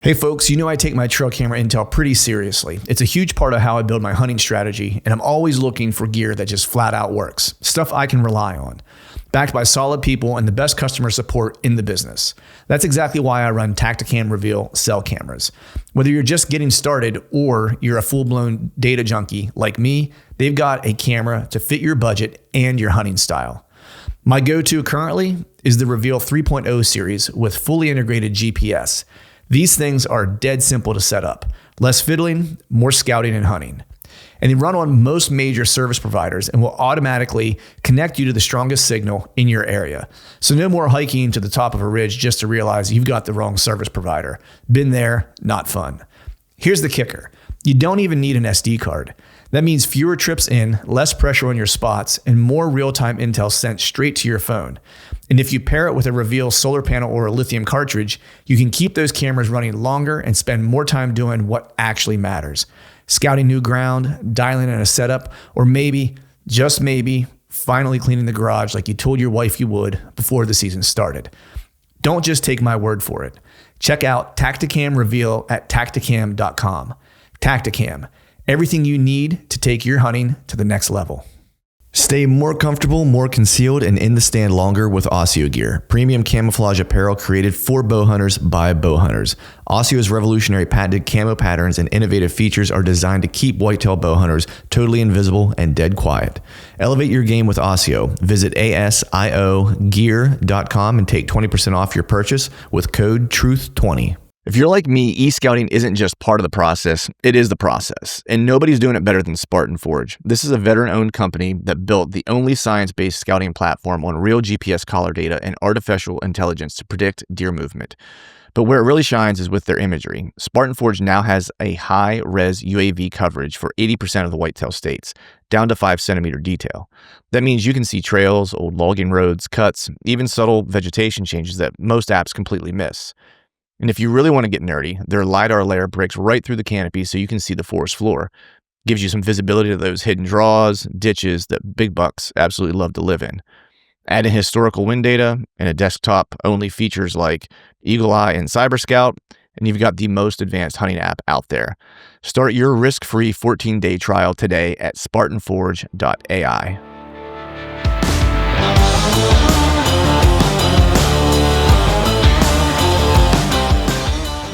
Hey folks, you know I take my trail camera intel pretty seriously. It's a huge part of how I build my hunting strategy, and I'm always looking for gear that just flat out works. Stuff I can rely on. Backed by solid people and the best customer support in the business. That's exactly why I run Tacticam Reveal cell cameras. Whether you're just getting started or you're a full-blown data junkie like me, they've got a camera to fit your budget and your hunting style. My go-to currently is the Reveal 3.0 series with fully integrated GPS. These things are dead simple to set up. Less fiddling, more scouting and hunting. And they run on most major service providers and will automatically connect you to the strongest signal in your area. So no more hiking to the top of a ridge just to realize you've got the wrong service provider. Been there, not fun. Here's the kicker. You don't even need an SD card. That means fewer trips in, less pressure on your spots, and more real-time intel sent straight to your phone. And if you pair it with a Reveal solar panel or a lithium cartridge, you can keep those cameras running longer and spend more time doing what actually matters. Scouting new ground, dialing in a setup, or maybe, just maybe, finally cleaning the garage like you told your wife you would before the season started. Don't just take my word for it. Check out Tacticam Reveal at tacticam.com. Tacticam. Everything you need to take your hunting to the next level. Stay more comfortable, more concealed, and in the stand longer with Oscio gear. Premium camouflage apparel created for bow hunters by bow hunters. Oscio's revolutionary patented camo patterns and innovative features are designed to keep whitetail bow hunters totally invisible and dead quiet. Elevate your game with Oscio. Visit asiogear.com and take 20% off your purchase with code TRUTH20. If you're like me, e-scouting isn't just part of the process, it is the process. And nobody's doing it better than Spartan Forge. This is a veteran-owned company that built the only science-based scouting platform on real GPS collar data and artificial intelligence to predict deer movement. But where it really shines is with their imagery. Spartan Forge now has a high-res UAV coverage for 80% of the whitetail states, down to 5-centimeter detail. That means you can see trails, old logging roads, cuts, even subtle vegetation changes that most apps completely miss. And if you really want to get nerdy, their LiDAR layer breaks right through the canopy so you can see the forest floor. Gives you some visibility to those hidden draws, ditches that big bucks absolutely love to live in. Add in historical wind data and a desktop-only features like Eagle Eye and Cyber Scout, and you've got the most advanced hunting app out there. Start your risk-free 14-day trial today at spartanforge.ai.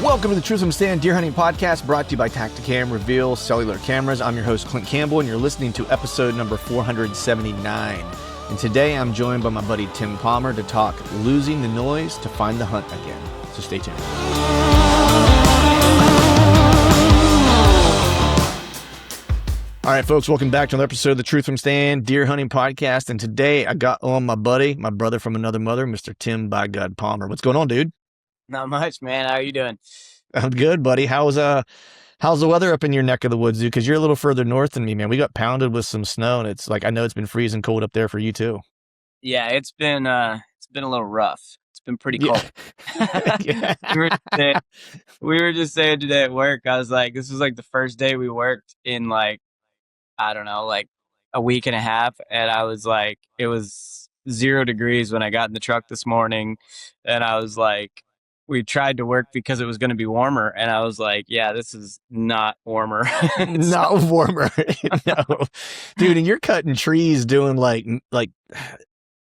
Welcome to the Truth from Stand Deer Hunting Podcast, brought to you by Tacticam Reveal Cellular Cameras. I'm your host, Clint Campbell, and you're listening to episode number 479. And today I'm joined by my buddy Tim Palmer to talk losing the noise to find the hunt again. So stay tuned. All right, folks, welcome back to another episode of the Truth from Stand Deer Hunting Podcast. And today I got on my buddy, my brother from another mother, Mr. Tim by God Palmer. What's going on, dude? Not much, man. How are you doing? I'm good, buddy. How's the weather up in your neck of the woods, dude? Because you're a little further north than me, man. We got pounded with some snow, and it's like I know it's been freezing cold up there for you too. Yeah, it's been a little rough. It's been pretty cold. Yeah. We were just saying today at work. I was like, this was like the first day we worked in like I don't know, like a week and a half, and I was like, it was 0 degrees when I got in the truck this morning, and I was like. We tried to work because it was going to be warmer. And I was like, yeah, this is not warmer. Not warmer. No. Dude, and you're cutting trees doing like,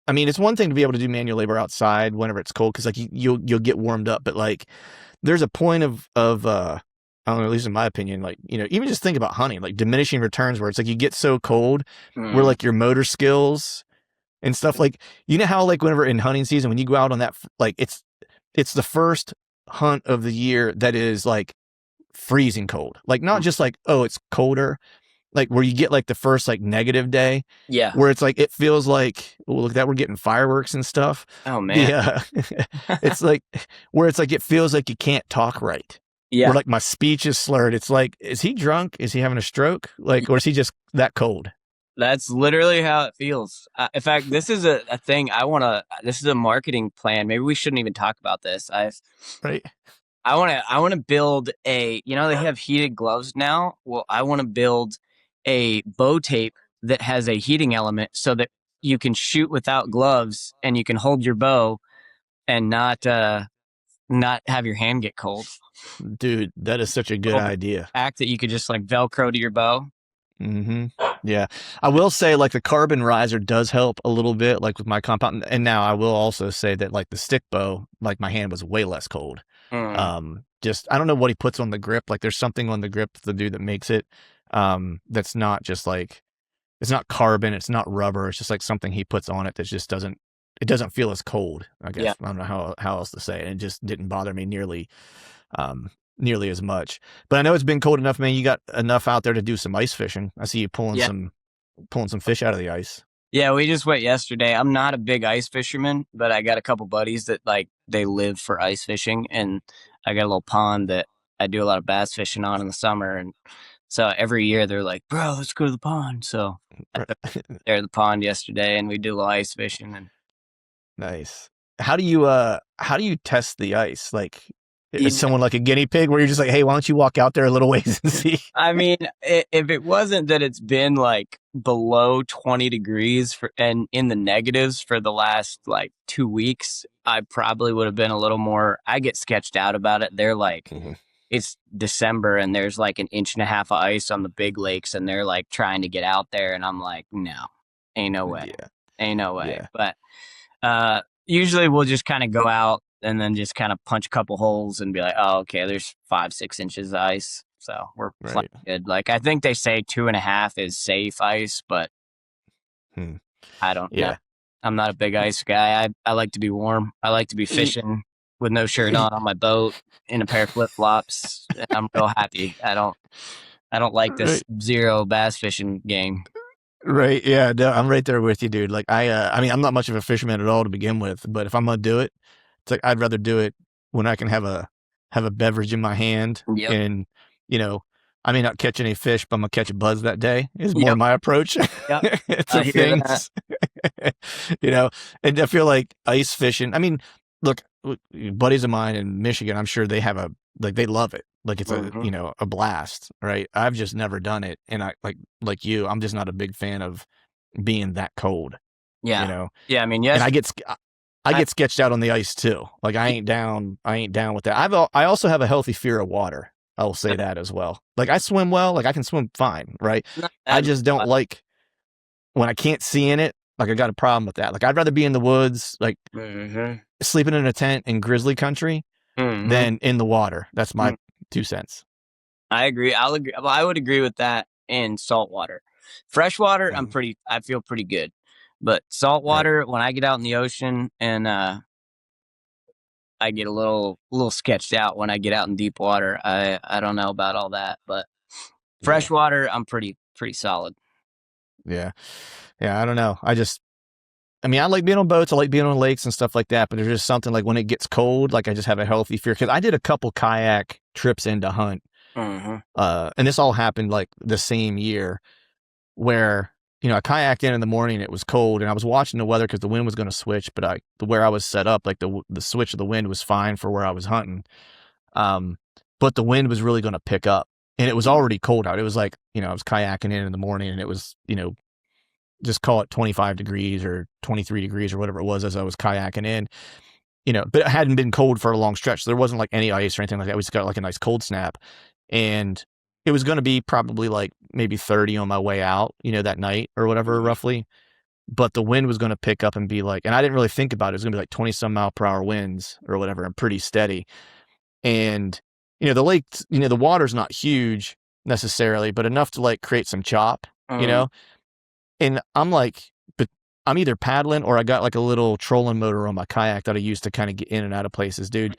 I mean, it's one thing to be able to do manual labor outside whenever it's cold. Cause like you'll get warmed up, but like there's a point of I don't know, at least in my opinion, like, you know, even just think about hunting, like diminishing returns where it's like you get so cold where like your motor skills and stuff like, you know how like whenever in hunting season, when you go out on that, like it's the first hunt of the year that is like freezing cold. Like not just like, oh, it's colder, like where you get like the first like negative day. Yeah. Where it's like, it feels like, oh, look at that, we're getting fireworks and stuff. Oh man. Yeah. It's like, where it's like, it feels like you can't talk right. Yeah. Where like my speech is slurred. It's like, is he drunk? Is he having a stroke? Like, or is he just that cold? That's literally how it feels. In fact, this is a thing this is a marketing plan. Maybe we shouldn't even talk about this. Right. I want to build they have heated gloves now. Well, I want to build a bow tape that has a heating element so that you can shoot without gloves and you can hold your bow and not not have your hand get cold. Dude, that is such a good Little idea. act that you could just like Velcro to your bow. Mm-hmm. Yeah. I will say like the carbon riser does help a little bit, like with my compound. And now I will also say that like the stick bow, like my hand was way less cold. Just, I don't know what he puts on the grip. Like there's something on the grip, the dude that makes it. That's not just like, it's not carbon, it's not rubber. It's just like something he puts on it that just doesn't, it doesn't feel as cold, I guess. Yeah. I don't know how else to say it. It just didn't bother me nearly as much. But I know it's been cold enough, man. You got enough out there to do some ice fishing. I see you pulling some fish out of the ice. Yeah, we just went yesterday. I'm not a big ice fisherman, but I got a couple buddies that like they live for ice fishing, and I got a little pond that I do a lot of bass fishing on in the summer, and so every year they're like, "Bro, let's go to the pond." So I took them there to the pond yesterday, and we did a little ice fishing. And Nice. How do you test the ice? Like, you is know, someone like a guinea pig where you're just like, hey, why don't you walk out there a little ways and see? I mean, if it wasn't that it's been like below 20 degrees and in the negatives for the last like 2 weeks, I probably would have been a little more. I get sketched out about it. They're like, it's December and there's like an inch and a half of ice on the big lakes, and they're like trying to get out there, and I'm like, no, ain't no way, ain't no way. Yeah. But usually we'll just kind of go out and then just kind of punch a couple holes and be like, oh, okay, there's 5-6 inches of ice. So we're playing good. Like, I think they say 2.5 is safe ice, but I don't know. I'm not a big ice guy. I like to be warm. I like to be fishing with no shirt on my boat in a pair of flip-flops. I'm real happy. I don't like this zero bass fishing game. Right. Yeah. No, I'm right there with you, dude. Like I mean, I'm not much of a fisherman at all to begin with, but if I'm going to do it, it's like, I'd rather do it when I can have a beverage in my hand and, you know, I may not catch any fish, but I'm gonna catch a buzz that day is more my approach. To things, you know, and I feel like ice fishing. I mean, look, buddies of mine in Michigan, I'm sure they have they love it. Like it's a blast, right? I've just never done it. And I like you, I'm just not a big fan of being that cold. Yeah. You know? Yeah. I mean, yes. And I get sketched out on the ice too. Like I ain't down with that. I also have a healthy fear of water. I will say that as well. Like I swim well, like I can swim fine, right? I just don't like when I can't see in it. Like I got a problem with that. Like I'd rather be in the woods, like sleeping in a tent in Grizzly country than in the water. That's my 2 cents. I agree. I'll agree. Well, I would agree with that in saltwater. Freshwater, I feel pretty good. But saltwater, when I get out in the ocean and I get a little sketched out when I get out in deep water. I don't know about all that, but freshwater, I'm pretty solid. Yeah. Yeah. I don't know. I mean, I like being on boats. I like being on lakes and stuff like that, but there's just something like when it gets cold, like I just have a healthy fear. Cause I did a couple kayak trips into hunt. And this all happened like the same year where, you know, I kayaked in the morning, it was cold and I was watching the weather cause the wind was going to switch, but where I was set up, like the switch of the wind was fine for where I was hunting. But the wind was really going to pick up and it was already cold out. It was like, you know, I was kayaking in the morning and it was, you know, just call it 25 degrees or 23 degrees or whatever it was as I was kayaking in, you know, but it hadn't been cold for a long stretch. So there wasn't like any ice or anything like that. We just got like a nice cold snap and it was going to be probably like maybe 30 on my way out, you know, that night or whatever, roughly. But the wind was going to pick up and be like, and I didn't really think about it. It was going to be like 20 some mile per hour winds or whatever and pretty steady. And, you know, the lake, you know, the water's not huge necessarily, but enough to like create some chop, you know? And I'm like, but I'm either paddling or I got like a little trolling motor on my kayak that I use to kind of get in and out of places, dude.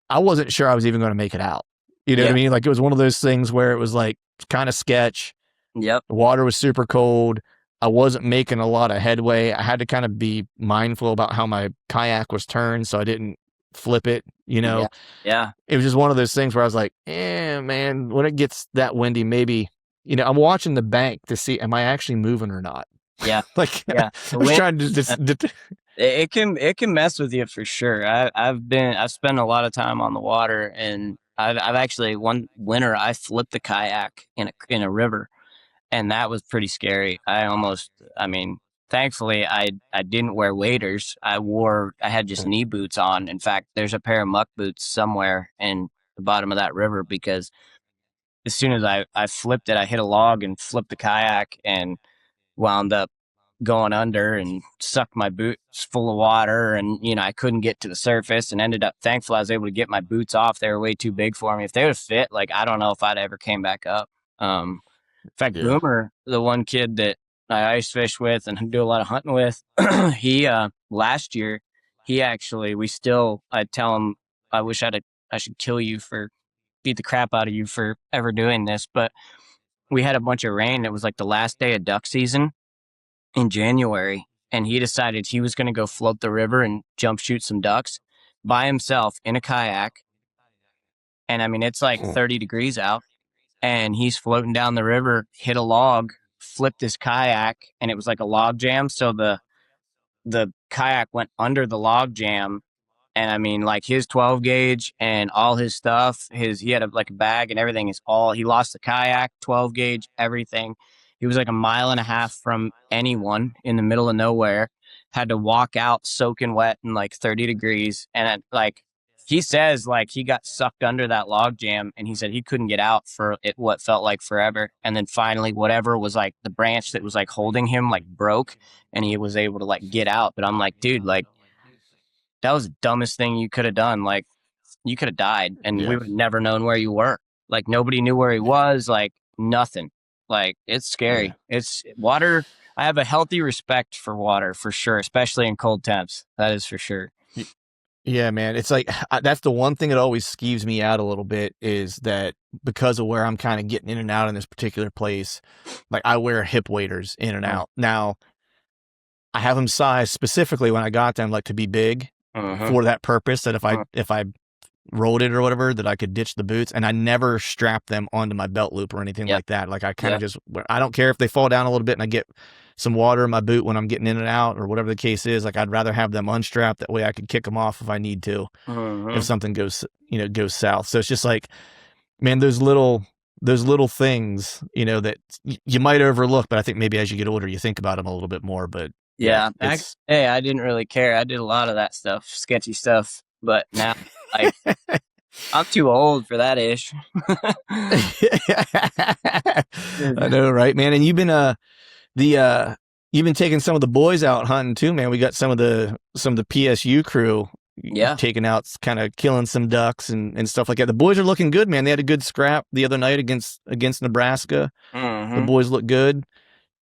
I wasn't sure I was even going to make it out. You know what I mean? Like it was one of those things where it was like kind of sketch. Yep. The water was super cold. I wasn't making a lot of headway. I had to kind of be mindful about how my kayak was turned so I didn't flip it, you know? Yeah. It was just one of those things where I was like, man, when it gets that windy, maybe, you know, I'm watching the bank to see, am I actually moving or not? Yeah. Like, I was trying to it can mess with you for sure. I've spent a lot of time on the water, and I've actually one winter I flipped the kayak in a river, and that was pretty scary. I mean, thankfully I didn't wear waders. I had just knee boots on. In fact, there's a pair of muck boots somewhere in the bottom of that river, because as soon as I flipped it, I hit a log and flipped the kayak and wound up going under and sucked my boots full of water. And, I couldn't get to the surface, and ended up, thankful I was able to get my boots off. They were way too big for me. If they would have fit, like, I don't know if I'd ever came back up. In fact, Yeah. Boomer, the one kid that I ice fish with and do a lot of hunting with, he, last year, I'd tell him, I wish I should kill you beat the crap out of you for ever doing this. But we had a bunch of rain. It was like the last day of duck season in January, and he decided he was going to go float the river and jump shoot some ducks by himself in a kayak. And I mean, it's like 30 degrees out, and he's floating down the river, hit a log, flipped his kayak, and it was like a log jam. So the kayak went under the log jam. And I mean, like, his 12 gauge and all his stuff, he had a bag and everything, he lost the kayak, 12 gauge, everything. He was like a mile and a half from anyone in the middle of nowhere, had to walk out soaking wet in like 30 degrees. And he says, like, he got sucked under that log jam, and he said he couldn't get out for what felt like forever. And then finally, whatever was like the branch that was like holding him, like, broke, and he was able to like get out. But I'm like, dude, like, that was the dumbest thing you could have done. Like, you could have died, and we would have never known where you were. Like, nobody knew where he was, like, nothing. Like, it's scary. It's water. I have a healthy respect for water, for sure, especially in cold temps. That is for sure. Yeah, man. It's like, that's the one thing that always skeeves me out a little bit, is that because of where I'm kind of getting in and out in this particular place, like, I wear hip waders in and out. Now, I have them sized specifically when I got them, like, to be big for that purpose, that if I rolled it or whatever, that I could ditch the boots. And I never strap them onto my belt loop or anything like that. Like, I kind of I don't care if they fall down a little bit and I get some water in my boot when I'm getting in and out, or whatever the case is. Like, I'd rather have them unstrapped. That way I could kick them off if I need to, if something goes south. So it's just like, man, those little things, that you might overlook, but I think maybe as you get older, you think about them a little bit more. But hey, I didn't really care. I did a lot of that stuff, sketchy stuff, but now, like, I'm too old for that ish. I know, right, man? And you've been you've been taking some of the boys out hunting too, man. We got some of the PSU crew taking out, kind of killing some ducks and stuff like that. The boys are looking good, man. They had a good scrap the other night against Nebraska. The boys look good.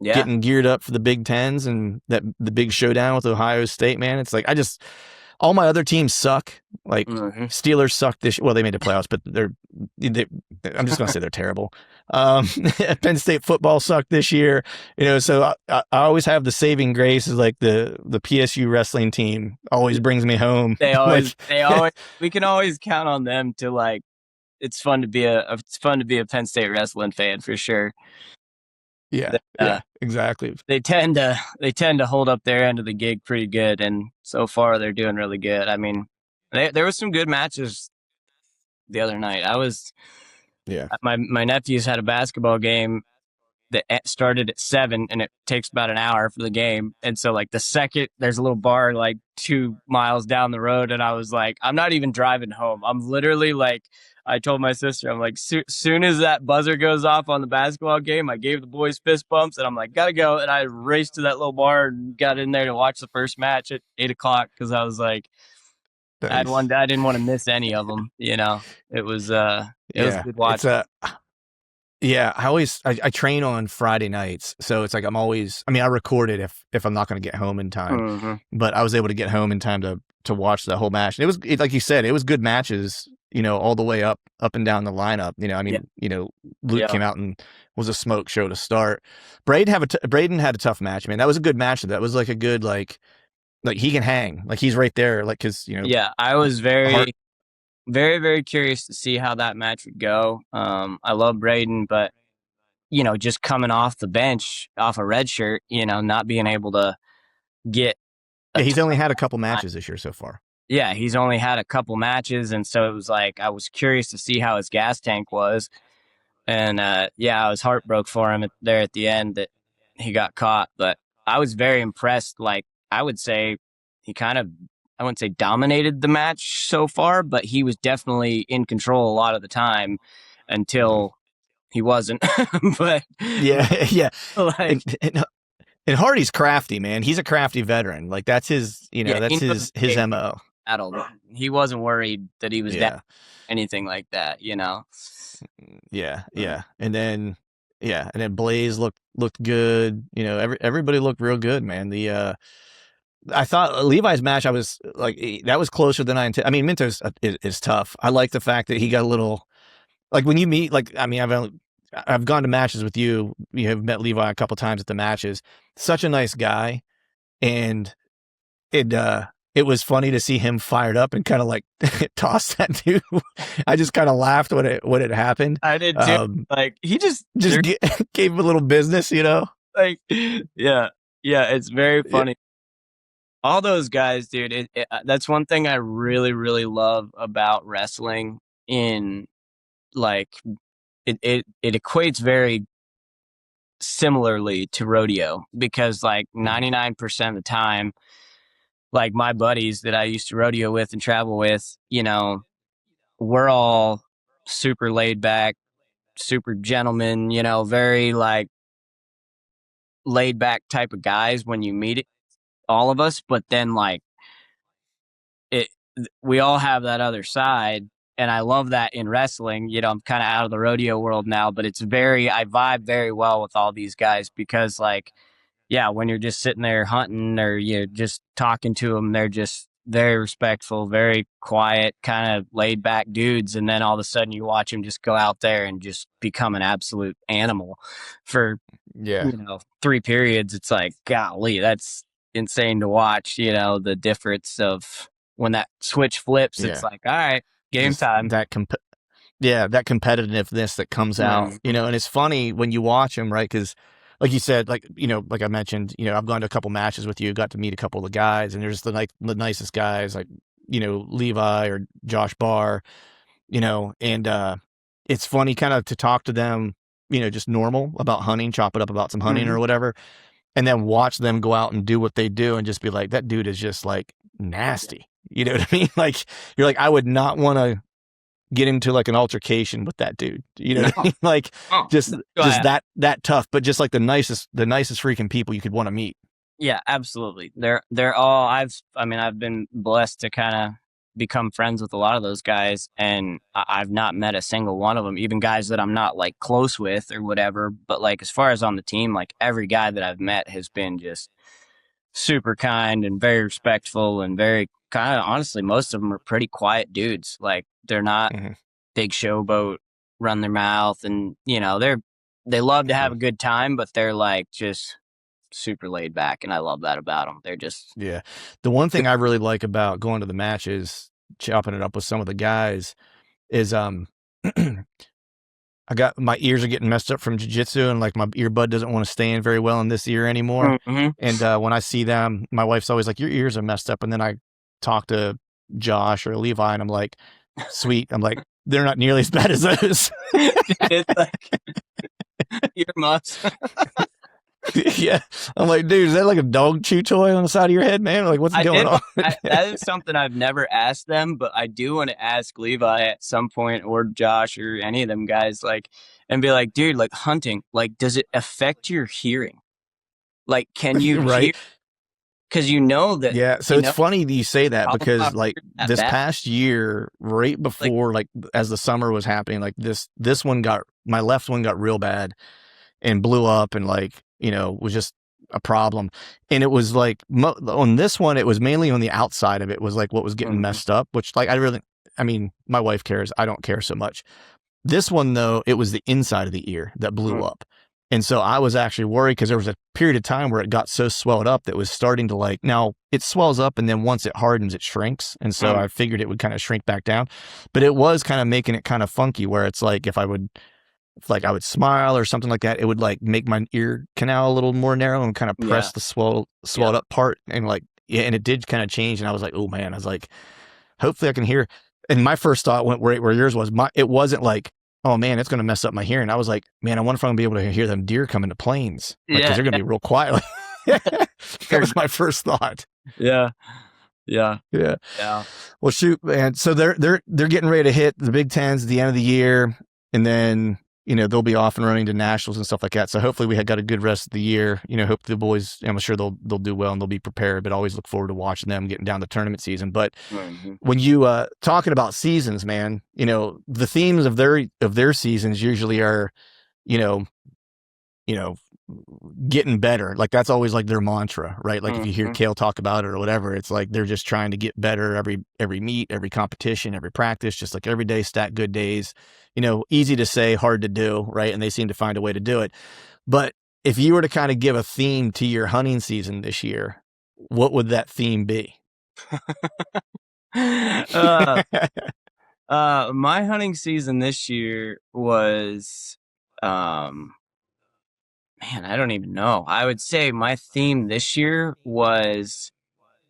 Getting geared up for the Big Tens and the big showdown with Ohio State, man. It's like, all my other teams suck. Like, Steelers suck this. Well, they made the playoffs, but I'm just gonna say they're terrible. Penn State football sucked this year, So I always have the saving grace, is like the PSU wrestling team always brings me home. They always we can always count on them to, like, it's fun to be a Penn State wrestling fan, for sure. Yeah, exactly. They tend to hold up their end of the gig pretty good, and so far they're doing really good. I mean, there was some good matches the other night. My nephews had a basketball game that started at 7, and it takes about an hour for the game. And so, like, the second there's a little bar like 2 miles down the road, and I was like, I'm not even driving home. I'm literally like, I told my sister, I'm like, soon as that buzzer goes off on the basketball game, I gave the boys fist bumps, and I'm like, gotta go. And I raced to that little bar and got in there to watch the first match at 8:00, because I was like, nice. I didn't want to miss any of them. It was good watching. I train on Friday nights, so it's like I record it if I'm not going to get home in time, but I was able to get home in time to watch the whole match. And it was like you said, it was good matches, all the way up and down the lineup. Luke came out and was a smoke show to start. Braden had a tough match, man. That was a good match. That was like a good, like he can hang, like he's right there, like, cause I was very, very curious to see how that match would go. I love Braden, but just coming off the bench, off a red shirt, not being able to get. He's only had a couple matches this year so far. Yeah, he's only had a couple matches, and so it was like, I was curious to see how his gas tank was, and I was heartbroken for him there at the end that he got caught. But I was very impressed. Like, I would say he kind of, I wouldn't say dominated the match so far, but he was definitely in control a lot of the time until he wasn't. But yeah. like, And Hardy's crafty, man. He's a crafty veteran. Like that's his, that's he his knows MO. battle. He wasn't worried that he was Yeah. down, anything like that, Yeah. And then Blaze looked good. Everybody looked real good, man. I thought Levi's match, I was like, that was closer than I intended. I mean, Minto's is tough. I like the fact that he got a little, like when you meet, like, I mean, I've gone to matches with you. You have met Levi a couple times at the matches. Such a nice guy. And it was funny to see him fired up and kind of like toss that dude. I just kind of laughed when it happened. I did too. Like he just gave him a little business, Like, yeah, it's very funny. All those guys, dude. That's one thing I really, really love about wrestling. In like, it equates very similarly to rodeo because like 99% of the time, like my buddies that I used to rodeo with and travel with, we're all super laid back, super gentlemen, very like laid back type of guys when you meet all of us. But then like we all have that other side. And I love that in wrestling. I'm kind of out of the rodeo world now, but I vibe very well with all these guys because like, yeah, when you're just sitting there hunting or you're just talking to them, they're just very respectful, very quiet, kind of laid back dudes. And then all of a sudden you watch them just go out there and just become an absolute animal for, 3 periods. It's like, golly, that's insane to watch, the difference of when that switch flips. It's like, all right, game time. That competitiveness that comes out, and it's funny when you watch them, right? Because like you said, like, like I mentioned, I've gone to a couple matches with you, got to meet a couple of the guys, and there's the nicest guys, like, Levi or Josh Barr, and it's funny kind of to talk to them, just normal about hunting, chop it up about some hunting or whatever, and then watch them go out and do what they do and just be like, that dude is just like nasty. You know what I mean? Like, you're like, I would not want to get into like an altercation with that dude. You know what I mean? Like just that tough, but just like the nicest freaking people you could want to meet. Yeah, absolutely. They're all, I've been blessed to kind of become friends with a lot of those guys, and I've not met a single one of them, even guys that I'm not like close with or whatever. But like, as far as on the team, like every guy that I've met has been just super kind and very respectful and very kind of, honestly, most of them are pretty quiet dudes. Like they're not big showboat, run their mouth, and they love to have a good time, but they're like just super laid back, and I love that about them. They're just the one thing I really like about going to the matches, chopping it up with some of the guys, is I got, my ears are getting messed up from jiu-jitsu, and like my earbud doesn't want to stay in very well in this ear anymore. And when I see them, my wife's always like, your ears are messed up. And then I talk to Josh or Levi and I'm like, sweet. I'm like, they're not nearly as bad as those. It's like earmuffs. Yeah. I'm like, dude, is that like a dog chew toy on the side of your head, man? Like, what's going on? That is something I've never asked them, but I do want to ask Levi at some point, or Josh, or any of them guys, like, and be like, dude, like hunting, like, does it affect your hearing? Like, can you hear? Because that. Yeah, so it's funny that you say that, because like this past year, right before, like as the summer was happening, like this one my left one got real bad and blew up, and like, was just a problem. And it was like on this one, it was mainly on the outside of it was like what was getting messed up, which like I mean, my wife cares. I don't care so much. This one though, it was the inside of the ear that blew up. And so I was actually worried, because there was a period of time where it got so swelled up that it was starting to like, now it swells up and then once it hardens, it shrinks. And so I figured it would kind of shrink back down, but it was kind of making it kind of funky, where it's like, if I would smile or something like that, it would like make my ear canal a little more narrow and kind of press the swelled up part. And like, and it did kind of change. And I was like, oh man, I was like, hopefully I can hear. And my first thought went right where yours was. It wasn't like, oh man, it's going to mess up my hearing. I was like, man, I wonder if I'm going to be able to hear them deer coming to planes. Like, 'cause they're going to be real quiet. That was my first thought. Yeah. Yeah. Yeah. Yeah. Well, shoot, man. So they're getting ready to hit the Big Tens at the end of the year, and then they'll be off and running to nationals and stuff like that. So hopefully we have got a good rest of the year. Hope the boys. I'm sure they'll do well and they'll be prepared. But always look forward to watching them getting down the tournament season. But when you talking about seasons, man, the themes of their seasons usually are, you know, getting better. Like that's always like their mantra, right? Like if you hear Kale talk about it or whatever, it's like they're just trying to get better every meet, every competition, every practice, just like every day, stack good days. Easy to say, hard to do, right? And they seem to find a way to do it. But if you were to kind of give a theme to your hunting season this year, what would that theme be? My hunting season this year was, man, I don't even know. I would say my theme this year was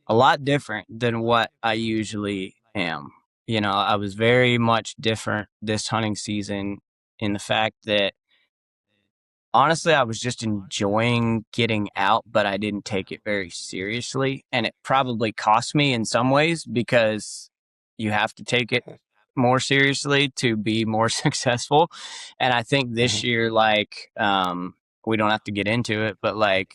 a lot different than what I usually am. I was very much different this hunting season in the fact that honestly, I was just enjoying getting out, but I didn't take it very seriously. And it probably cost me in some ways because you have to take it more seriously to be more successful. And I think this year, we don't have to get into it, but I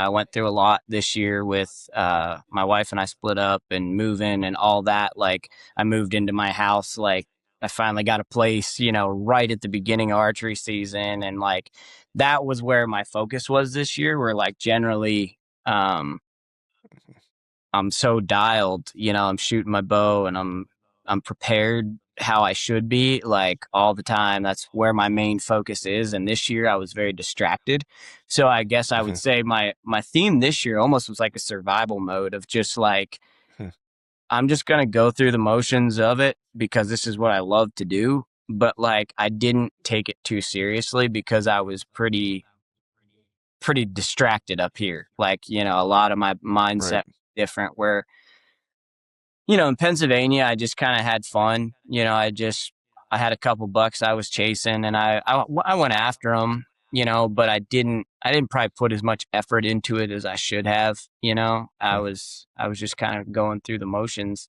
went through a lot this year with my wife and I split up and moving and all that. Like I moved into my house, I finally got a place, right at the beginning of archery season. And that was where my focus was this year, where generally, I'm so dialed, I'm shooting my bow and I'm prepared how I should be all the time. That's where my main focus is. And this year I was very distracted. So I guess I would say my theme this year almost was like a survival mode of just I'm just going to go through the motions of it because this is what I love to do. But I didn't take it too seriously because I was pretty distracted up here. A lot of my mindset Right. different where, in Pennsylvania, I just kind of had fun. I had a couple bucks I was chasing and I went after them, but I didn't probably put as much effort into it as I should have. I was just kind of going through the motions.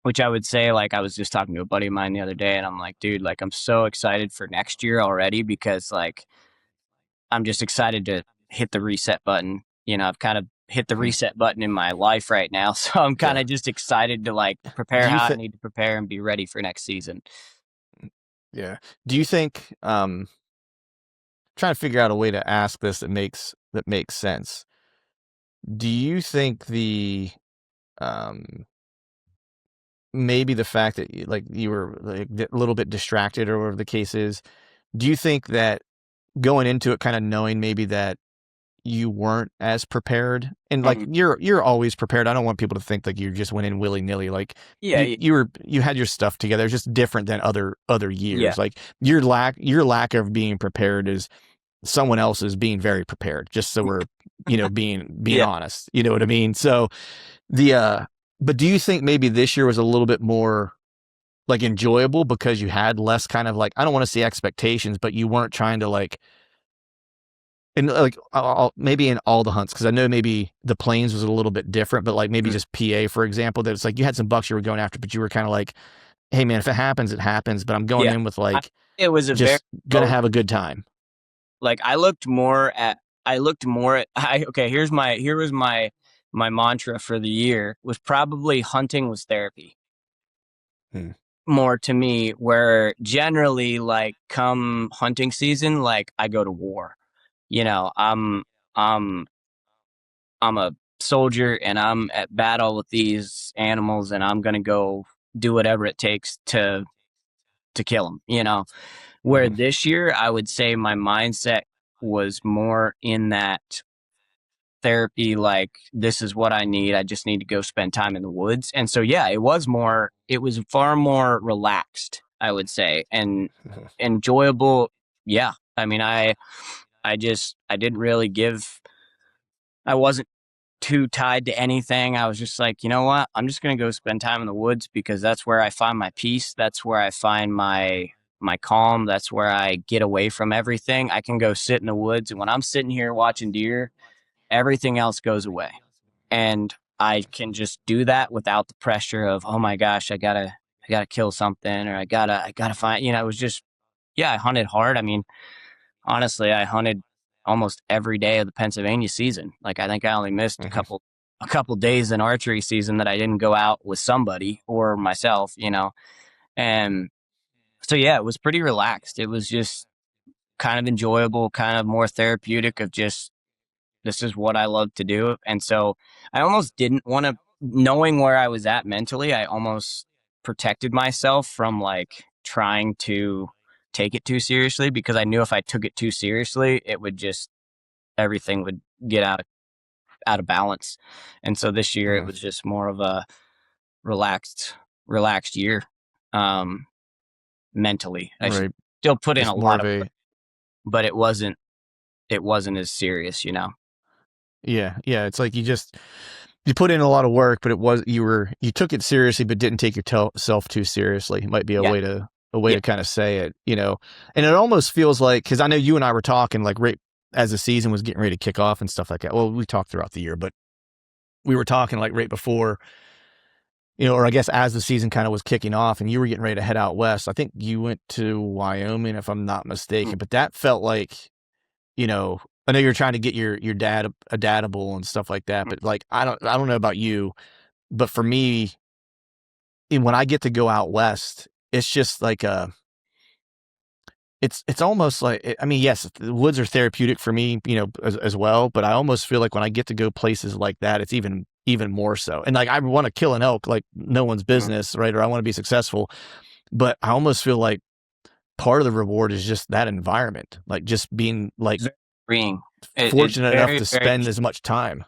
Which I would say, I was just talking to a buddy of mine the other day and I'm like, dude, I'm so excited for next year already because I'm just excited to hit the reset button. I've kind of hit the reset button in my life right now. So I'm kind of just excited to prepare how I need to prepare and be ready for next season. Yeah. Do you think, trying to figure out a way to ask this that makes sense. Do you think maybe the fact that you were a little bit distracted or whatever the case is, do you think that going into it kind of knowing maybe that you weren't as prepared and you're always prepared. I don't want people to think you just went in willy-nilly. You had your stuff together. It's just different than other years. Yeah. Your lack of being prepared is someone else is being very prepared, just so we're, being honest, you know what I mean? So but do you think maybe this year was a little bit more enjoyable because you had less kind of I don't want to say expectations, but you weren't trying to and maybe in all the hunts, because I know maybe the plains was a little bit different, but maybe just PA, for example, that it's you had some bucks you were going after, but you were kind of hey man, if it happens, it happens. But I'm going in with it was just gonna have a good time. Here was my mantra for the year was probably hunting was therapy. More to me, where generally come hunting season, I go to war. I'm a soldier and I'm at battle with these animals and I'm going to go do whatever it takes to kill them, where this year I would say my mindset was more in that therapy, this is what I need. I just need to go spend time in the woods. And so, yeah, it was far more relaxed, I would say, and enjoyable. Yeah. I mean, I didn't really I wasn't too tied to anything. I was just you know what? I'm just going to go spend time in the woods because that's where I find my peace. That's where I find my my calm. That's where I get away from everything. I can go sit in the woods, and when I'm sitting here watching deer, everything else goes away. And I can just do that without the pressure of, oh my gosh, I gotta kill something, or I gotta find, it was just, yeah, I hunted hard. I mean, honestly, I hunted almost every day of the Pennsylvania season. Like, I think I only missed a couple days in archery season that I didn't go out with somebody or myself, and so, yeah, it was pretty relaxed. It was just kind of enjoyable, kind of more therapeutic of just, this is what I love to do. And so I almost didn't want to, knowing where I was at mentally, I almost protected myself from like trying to take it too seriously, because I knew if I took it too seriously, it would just, everything would get out of balance. And so this year it was just more of a relaxed year. Mentally, I should still put in a lot of work, but it wasn't as serious, Yeah. It's like you put in a lot of work, but you took it seriously, but didn't take yourself too seriously. It might be a way to kind of say it, and it almost feels like, cause I know you and I were talking like right as the season was getting ready to kick off and stuff like that. Well, we talked throughout the year, but we were talking like right before, or I guess as the season kind of was kicking off and you were getting ready to head out west. I think you went to Wyoming, if I'm not mistaken, but that felt like, I know you're trying to get your dad adaptable and stuff like that, but like, I don't know about you, but for me, when I get to go out west, it's just like it's almost like, I mean, yes, the woods are therapeutic for me, as well, but I almost feel like when I get to go places like that, it's even more so. And like, I want to kill an elk like no one's business, right? Or I want to be successful, but I almost feel like part of the reward is just that environment, like just being like freeing. Fortunate enough to spend as much time.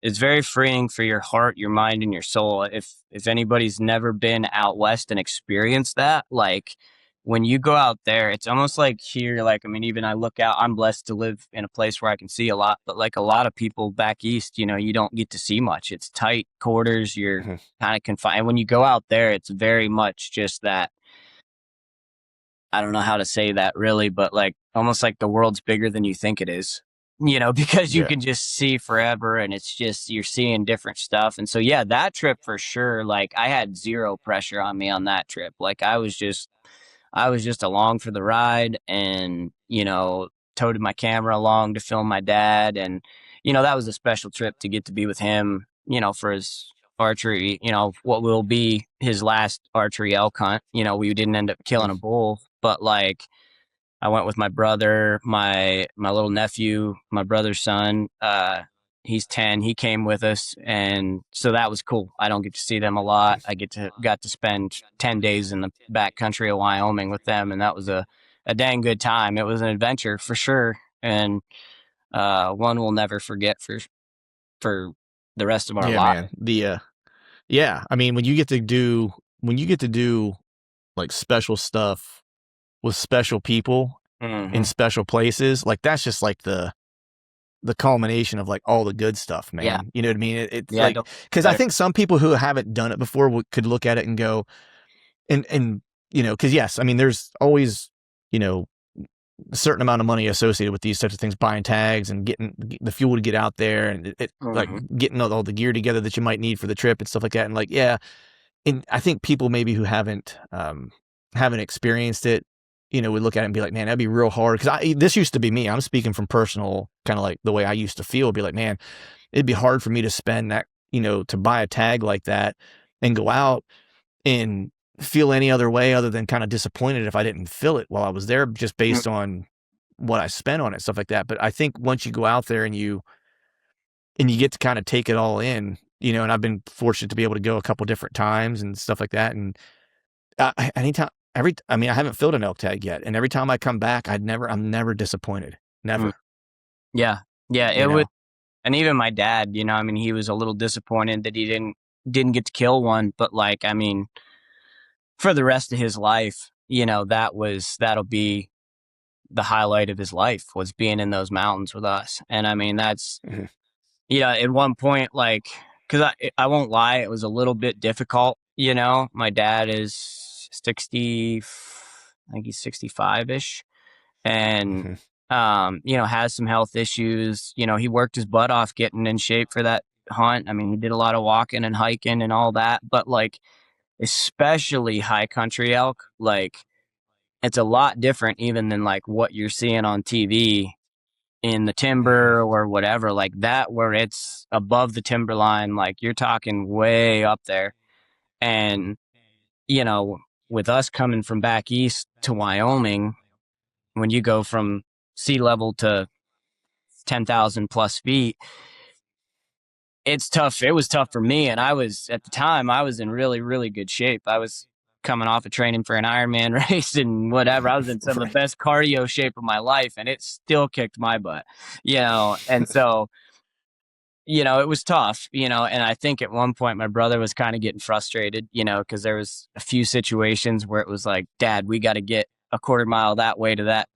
It's very freeing for your heart, your mind, and your soul. If anybody's never been out west and experienced that, like when you go out there, it's almost like here, like, I mean, even I look out, I'm blessed to live in a place where I can see a lot, but like a lot of people back east, you don't get to see much. It's tight quarters, you're kind of confined. And when you go out there, it's very much just that, I don't know how to say that really, but like almost like the world's bigger than you think it is, because you can just see forever, and it's just, you're seeing different stuff. And so, yeah, that trip for sure, like I had zero pressure on me on that trip. Like I was just along for the ride, and, toted my camera along to film my dad. And, that was a special trip to get to be with him, for his archery, what will be his last archery elk hunt. We didn't end up killing a bull, but like I went with my brother, my little nephew, my brother's son. He's 10. He came with us, and so that was cool. I don't get to see them a lot. I got to spend 10 days in the backcountry of Wyoming with them, and that was a dang good time. It was an adventure for sure, and one we'll never forget for the rest of our lives. Man. I mean, when you get to do like special stuff with special people in special places, like that's just like the culmination of like all the good stuff, man. Yeah. You know what I mean? It's like, because I think some people who haven't done it before could look at it and go, and because yes, I mean, there's always a certain amount of money associated with these types of things, buying tags and getting the fuel to get out there, and like getting all the gear together that you might need for the trip and stuff like that. And like, yeah, and I think people maybe who haven't experienced it, would look at it and be like, man, that'd be real hard. Because this used to be me. I'm speaking from personal, kind of like the way I used to feel. Be like, man, it'd be hard for me to spend that, to buy a tag like that and go out and feel any other way other than kind of disappointed if I didn't fill it while I was there, just based on what I spent on it, stuff like that. But I think once you go out there and you get to kind of take it all in, and I've been fortunate to be able to go a couple different times and stuff like that. And I haven't filled an elk tag yet, and every time I come back, I'm never disappointed. Never. Yeah. It would, and even my dad, he was a little disappointed that he didn't get to kill one, but like, I mean, for the rest of his life, that'll be the highlight of his life, was being in those mountains with us. And I mean, that's, at one point, like, cause I won't lie, it was a little bit difficult. My dad is I think he's 65-ish, and you know, has some health issues. You know, he worked his butt off getting in shape for that hunt. I mean, he did a lot of walking and hiking and all that, but like, especially high country elk, like, it's a lot different even than like what you're seeing on TV in the timber or whatever like that, where it's above the timber line. Like, you're talking way up there. And, you know, with us coming from back east to Wyoming, when you go from sea level to 10,000 plus feet, it's tough. It was tough for me. And I was, at the time, I was in really, really good shape. I was coming off of training for an Ironman race and whatever. I was in some of the best cardio shape of my life, and it still kicked my butt, you know? And so, you know, it was tough, you know, and I think at one point my brother was kind of getting frustrated, you know, because there was a few situations where it was like, Dad, we got to get a quarter mile that way to that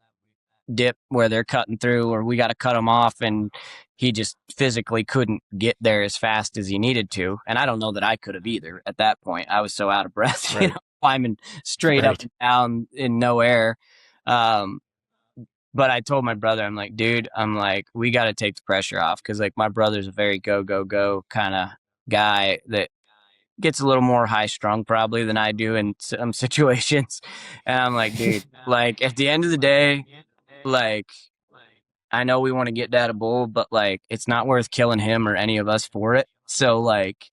dip where they're cutting through, or we got to cut them off. And he just physically couldn't get there as fast as he needed to. And I don't know that I could have either at that point. I was so out of breath, you know, climbing straight up and down in no air. But I told my brother, I'm like, dude, I'm like, we got to take the pressure off. Cause like my brother's a very go, go, go kind of guy that gets a little more high strung probably than I do in some situations. And I'm like, dude, like at the end of the day, like, I know we want to get Dad a bull, but like, it's not worth killing him or any of us for it. So like,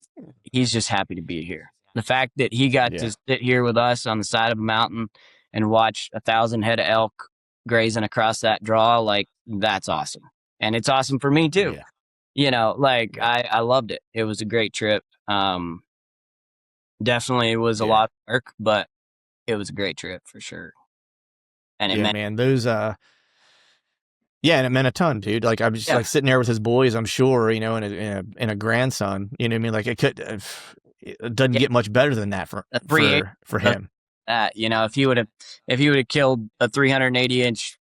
he's just happy to be here. The fact that he got to sit here with us on the side of a mountain and watch 1,000 head of elk grazing across that draw, like, that's awesome. And it's awesome for me too. You know, like I loved it. It was a great trip. Definitely was a lot of work, but it was a great trip for sure. And it meant, man, those and it meant a ton, dude. Like, I'm just like sitting there with his boys, I'm sure, you know, and a grandson, you know what I mean? Like, it doesn't get much better than that for him. That, you know, if he would have killed a 380-inch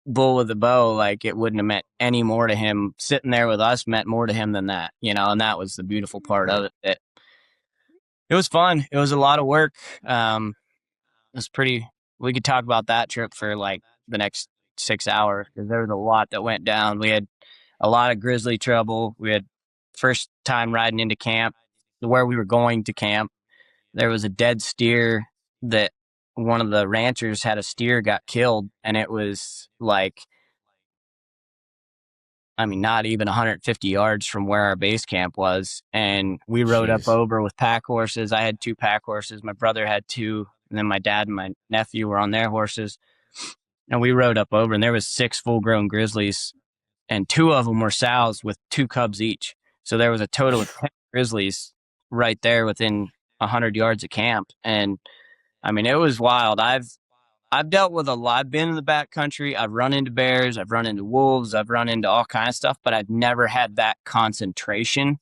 bull with a bow, like, it wouldn't have meant any more to him. Sitting there with us meant more to him than that, you know, and that was the beautiful part of it. It was fun. It was a lot of work. It was we could talk about that trip for like the next 6 hours, because there was a lot that went down. We had a lot of grizzly trouble. We had first time riding into camp, where we were going to camp. There was a dead steer that one of the ranchers had. A steer got killed, and it was like, I mean, not even 150 yards from where our base camp was. And we rode up over with pack horses. I had 2 pack horses. My brother had 2. And then my dad and my nephew were on their horses. And we rode up over, and there was 6 full-grown grizzlies, and 2 of them were sows with 2 cubs each. So there was a total of 10 grizzlies right there within 100 yards of camp. And I mean, it was wild. I've dealt with a lot. I've been in the backcountry. I've run into bears. I've run into wolves. I've run into all kinds of stuff, but I've never had that concentration.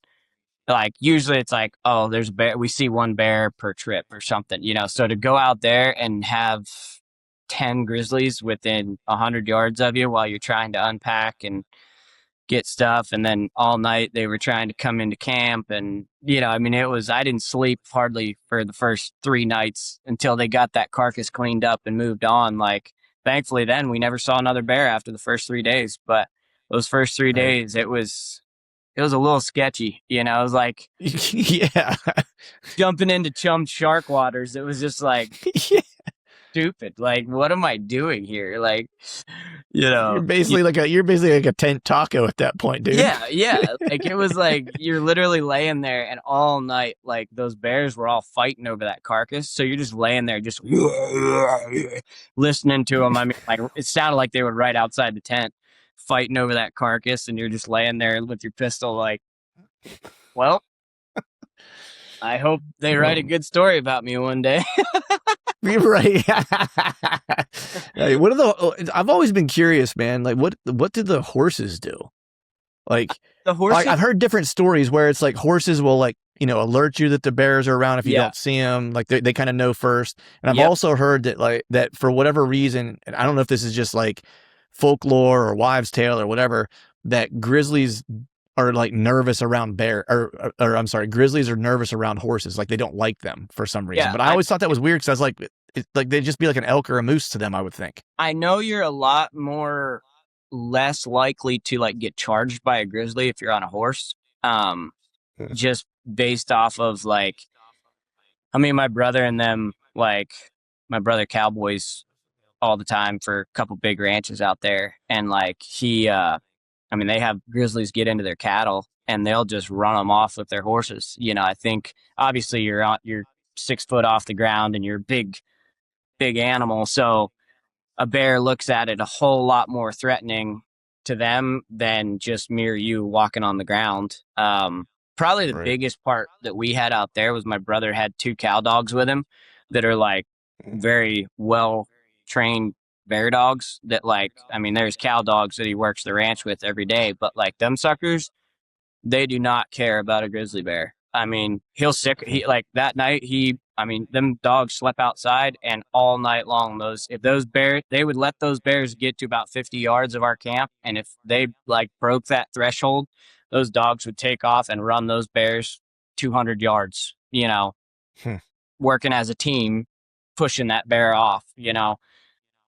Like, usually it's like, oh, there's a bear. We see 1 bear per trip or something, you know? So to go out there and have 10 grizzlies within 100 yards of you while you're trying to unpack and get stuff, and then all night they were trying to come into camp, and, you know, I mean, I didn't sleep hardly for the first 3 nights until they got that carcass cleaned up and moved on. Like, thankfully then we never saw another bear after the first 3 days, but those first 3 days, it was a little sketchy, you know. It was like jumping into chum shark waters. It was just like stupid. Like, what am I doing here? Like, you know, you're basically like a tent taco at that point, dude. Yeah. Like, it was like you're literally laying there, and all night, like, those bears were all fighting over that carcass. So you're just laying there, just listening to them. I mean, like, it sounded like they were right outside the tent fighting over that carcass, and you're just laying there with your pistol, like, well, I hope they write a good story about me one day. Right. I've always been curious, man. Like, what did the horses do? Like, the horses, I've heard different stories where it's like horses will, like, you know, alert you that the bears are around if you don't see them. Like, they kind of know first. And I've also heard that, like, that for whatever reason, and I don't know if this is just like folklore or wives' tale or whatever, that grizzlies are like nervous around grizzlies are nervous around horses. Like, they don't like them for some reason. But I always thought that was weird, because I was like, like they'd just be like an elk or a moose to them, I would think. I know you're a lot more less likely to like get charged by a grizzly if you're on a horse. Just based off of like, I mean, my brother and them, like my brother cowboys all the time for a couple big ranches out there. And like I mean, they have grizzlies get into their cattle and they'll just run them off with their horses. You know, I think obviously you're 6 foot off the ground and you're a big animal. So a bear looks at it a whole lot more threatening to them than just mere you walking on the ground. Probably the biggest part that we had out there was my brother had 2 cow dogs with him that are like very well trained bear dogs that like, I mean, there's cow dogs that he works the ranch with every day, but like them suckers, they do not care about a grizzly bear. I mean, he like that night, I mean, them dogs slept outside and all night long, they would let those bears get to about 50 yards of our camp. And if they like broke that threshold, those dogs would take off and run those bears 200 yards, you know, working as a team, pushing that bear off, you know.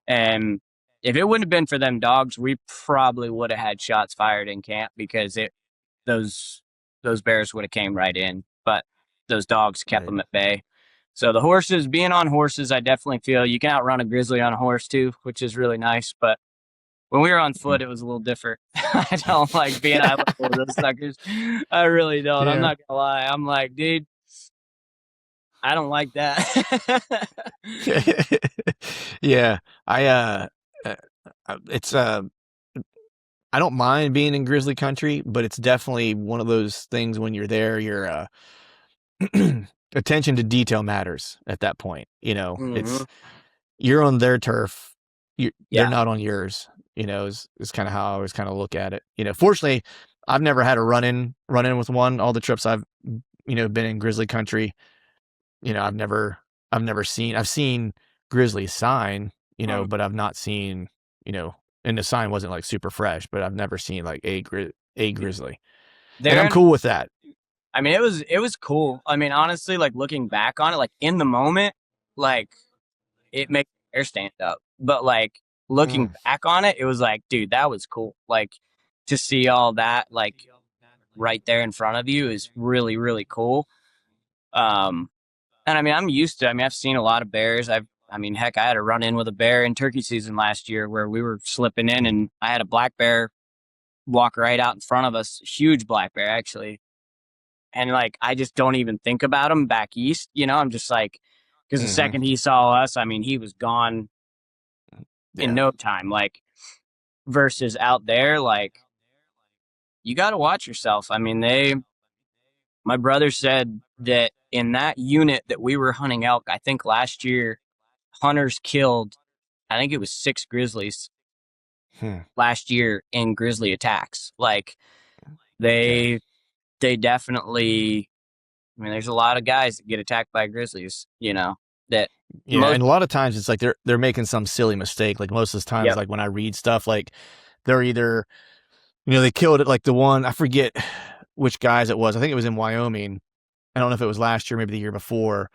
And if it wouldn't have been for them dogs, we probably would have had shots fired in camp because those bears would have came right in, but those dogs kept them at bay. So the horses, being on horses, I definitely feel you can outrun a grizzly on a horse too, which is really nice. But when we were on foot, it was a little different. I don't like being able to pull those suckers. I really don't. I'm not gonna lie. I'm like, dude, I don't like that. Yeah, it's I don't mind being in grizzly country, but it's definitely one of those things when you're there, your attention to detail matters at that point. You know, it's you're on their turf, they're not on yours. You know, is kind of how I always kind of look at it. You know, fortunately, I've never had a run in with one. All the trips I've been in grizzly country, you know, I've seen grizzly sign, you know, but I've not seen, you know, and the sign wasn't like super fresh, but I've never seen like a grizzly. And I'm cool with that. I mean, it was cool. I mean, honestly, like looking back on it, like in the moment, like it makes the hair stand up. But like looking back on it, it was like, dude, that was cool. Like to see all that like right there in front of you is really, really cool. And I mean, I've seen a lot of bears. I mean, heck, I had a run in with a bear in turkey season last year where we were slipping in and I had a black bear walk right out in front of us, huge black bear actually. And like, I just don't even think about him back east, you know, I'm just like, because the second he saw us, I mean, he was gone in no time, like versus out there, like you got to watch yourself. I mean, my brother said that in that unit that we were hunting elk, I think last year, hunters killed, I think it was 6 grizzlies last year in grizzly attacks. Like they definitely, I mean, there's a lot of guys that get attacked by grizzlies, you know, that. Yeah. And a lot of times it's like they're making some silly mistake. Like most of the times, like when I read stuff, like they're either, you know, they killed it. Like the one, I forget which guys it was. I think it was in Wyoming. I don't know if it was last year, maybe the year before,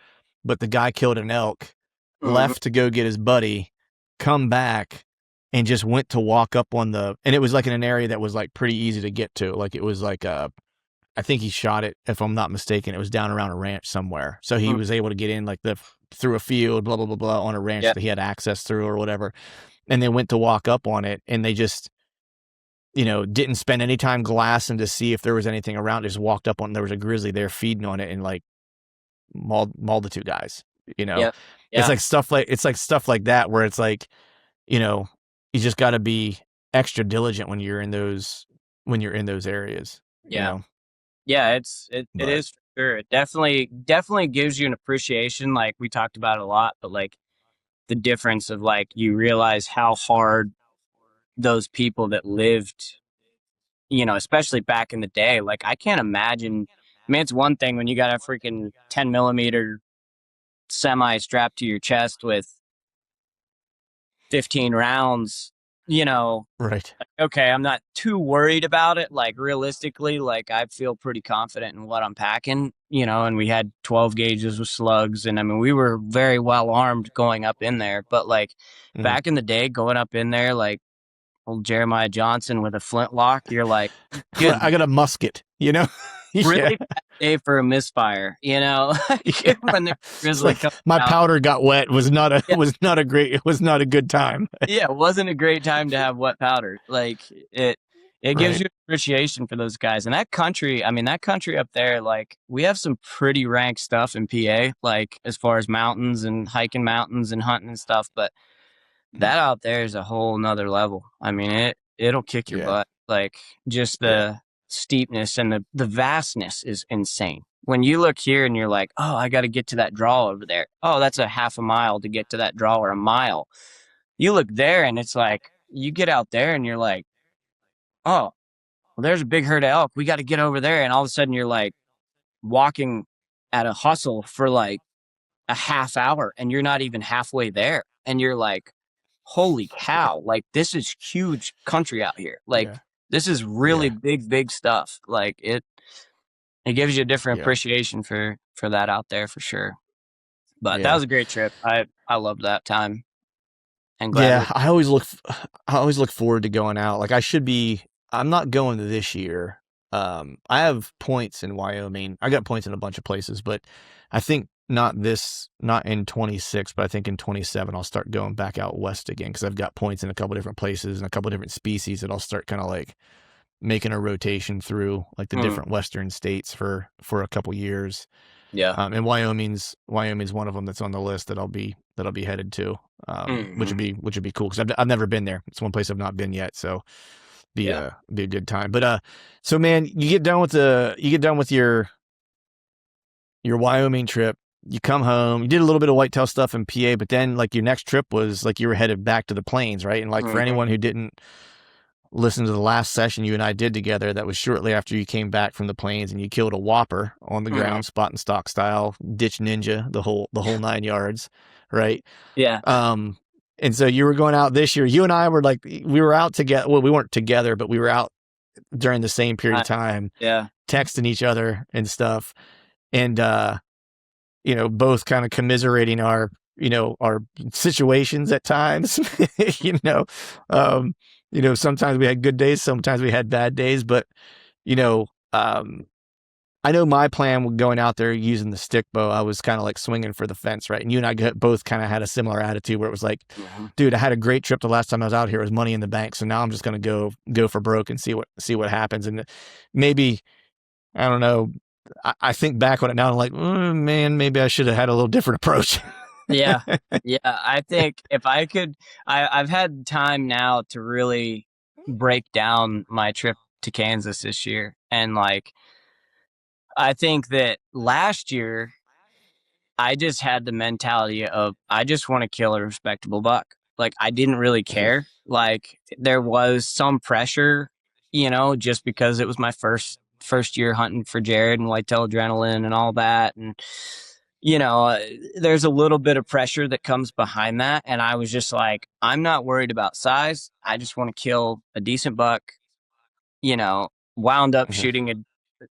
but the guy killed an elk, left to go get his buddy, come back, and just went to walk up on and it was like in an area that was like pretty easy to get to. Like it was like I think he shot it, if I'm not mistaken. It was down around a ranch somewhere. So he was able to get in like through a field, blah, blah, blah, blah, on a ranch that he had access through or whatever. And they went to walk up on it and they just, you know, didn't spend any time glassing to see if there was anything around. Just walked up on, there was a grizzly there feeding on it and like mauled the 2 guys, you know. It's like stuff like that where it's like, you know, you just got to be extra diligent when you're in those areas. You know? Yeah, it is for sure. It definitely gives you an appreciation. Like we talked about it a lot, but like the difference of like you realize how hard those people that lived, you know, especially back in the day. Like I can't imagine. I mean, it's one thing when you got a freaking 10 millimeter semi strapped to your chest with 15 rounds, you know, Right. okay, I'm not too worried about it. Like realistically, like I feel pretty confident in what I'm packing, and we had 12 gauges with slugs. And I mean, we were very well armed going up in there, but like Mhm. back in the day going up in there, like old Jeremiah Johnson with a flintlock, you're like, good, I got a musket, Yeah. really bad day for a misfire, Yeah. when the It's Grizzly like comes my out. powder got wet. It was not Yeah, a good time. yeah, it wasn't a great time to have wet powder. Like it gives Right. you appreciation for those guys. And that country, I mean, that country up there, like we have some pretty rank stuff in PA, like as far as mountains and hiking mountains and hunting and stuff. But Mhm. that out there is a whole nother level. I mean, it'll kick your Yeah. butt. Like just Yeah. the steepness and the vastness is insane. When you look here and you're like, oh, I got to get to that draw over there. Oh, that's a half a mile to get to that draw, or a mile. You look there and it's like, you get out there and you're like, oh, well, there's a big herd of elk. We got to get over there. And all of a sudden you're like walking at a hustle for like a half hour and you're not even halfway there. And you're like, holy cow, like this is huge country out here. Like Yeah. this is really Yeah. big stuff. Like it gives you a different Yeah. appreciation for that out there for sure. But that Yeah. was a great trip. I loved that time and glad Yeah. I always look forward to going out. Like I'm not going this year. I have points in Wyoming. I got points in a bunch of places, but I think not in 26, but I think in 27 I'll start going back out west again because I've got points in a couple different places and a couple different species that I'll start kind of like making a rotation through like the different western states for a couple years. Yeah. And Wyoming's one of them that's on the list that I'll be headed to, which would be cool because I've never been there. It's one place I've not been yet, so be a good time. But so man, you get done with your Wyoming trip. You come home. You did a little bit of whitetail stuff in PA, but then like your next trip was like you were headed back to the plains, right? And like for anyone who didn't listen to the last session you and I did together, that was shortly after you came back from the plains and you killed a whopper on the ground, spot and stock style, ditch ninja, the whole 9 yards, right? Yeah. And so you were going out this year. You and I were like, we were out together. Well, we weren't together, but we were out during the same period of time, texting each other and stuff. And, both kind of commiserating our situations at times, sometimes we had good days, sometimes we had bad days, but, I know my plan with going out there using the stick bow, I was kind of like swinging for the fence, right? And you and I both kind of had a similar attitude where it was like, dude, I had a great trip the last time I was out here. It was money in the bank. So now I'm just going to go for broke and see what happens. And maybe, I don't know, I think back on it now, I'm like, man, maybe I should have had a little different approach. Yeah. I think if I could, I've had time now to really break down my trip to Kansas this year. And like, I think that last year, I just had the mentality of, I just want to kill a respectable buck. Like, I didn't really care. Like, there was some pressure, just because it was my first year hunting for Jared and whitetail adrenaline and all that. And, there's a little bit of pressure that comes behind that. And I was just like, I'm not worried about size. I just want to kill a decent buck, wound up shooting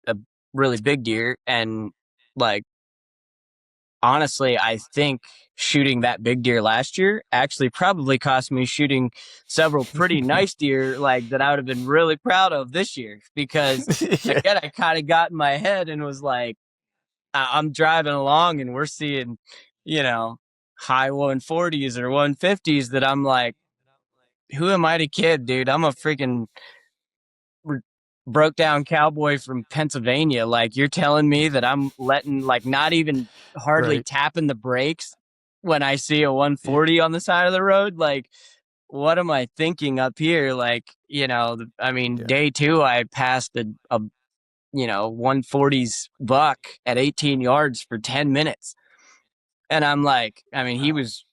a really big deer. And like, honestly, I think shooting that big deer last year actually probably cost me shooting several pretty nice deer, like that I would have been really proud of this year, because again, I kind of got in my head and was like, I'm driving along and we're seeing, high 140s or 150s that I'm like, who am I to kid, dude? I'm a freaking broke down cowboy from Pennsylvania. Like, you're telling me that I'm letting, like, not even hardly tapping the brakes when I see a 140 on the side of the road? Like, what am I thinking up here? Like, day 2, I passed a 140's buck at 18 yards for 10 minutes. And I'm like, he was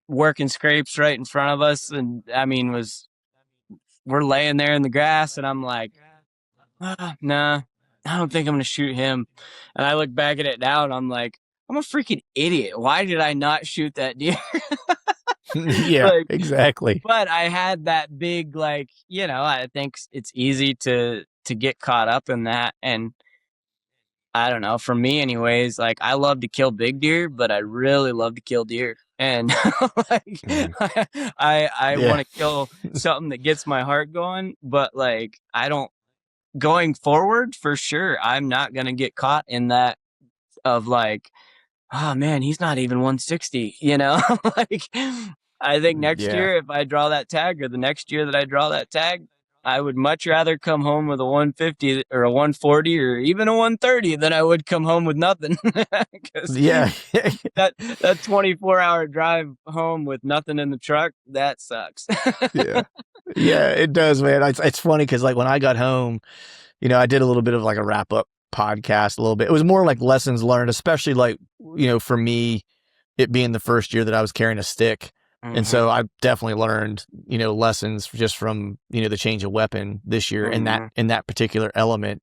working scrapes right in front of us. And we're laying there in the grass and I'm like, nah, I don't think I'm going to shoot him. And I look back at it now and I'm like, I'm a freaking idiot. Why did I not shoot that deer? Yeah, Like, exactly. but I had that big, like, I think it's easy to get caught up in that. And I don't know, for me anyways, like I love to kill big deer, but I really love to kill deer. And like Mhm. I Yeah. want to kill something that gets my heart going, but like I don't going forward for sure. I'm not gonna get caught in that of like, oh man, he's not even 160, Like I think next Yeah. year if I draw that tag, or the next year that I draw that tag, I would much rather come home with a 150 or a 140 or even a 130 than I would come home with nothing. Because Yeah. that 24-hour drive home with nothing in the truck, that sucks. Yeah. Yeah, it does, man. It's funny because like when I got home, I did a little bit of like a wrap up podcast a little bit. It was more like lessons learned, especially like, for me, it being the first year that I was carrying a stick. And Mhm, so I definitely learned, lessons just from, the change of weapon this year mhm, in that particular element.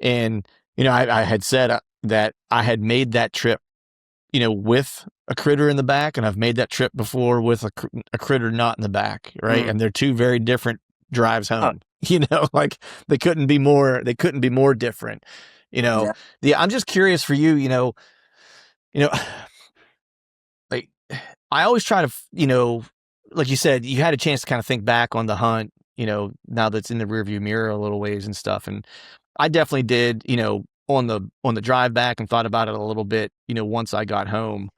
And, I had said that I had made that trip, with a critter in the back, and I've made that trip before with a critter not in the back, right? mm. And they're two very different drives Oh, home. Like they couldn't be more different. yeah. I'm just curious for you, you know, like I always try to, like you said, you had a chance to kind of think back on the hunt, now that's in the rearview mirror a little ways and stuff. And I definitely did, on the drive back, and thought about it a little bit, once I got home,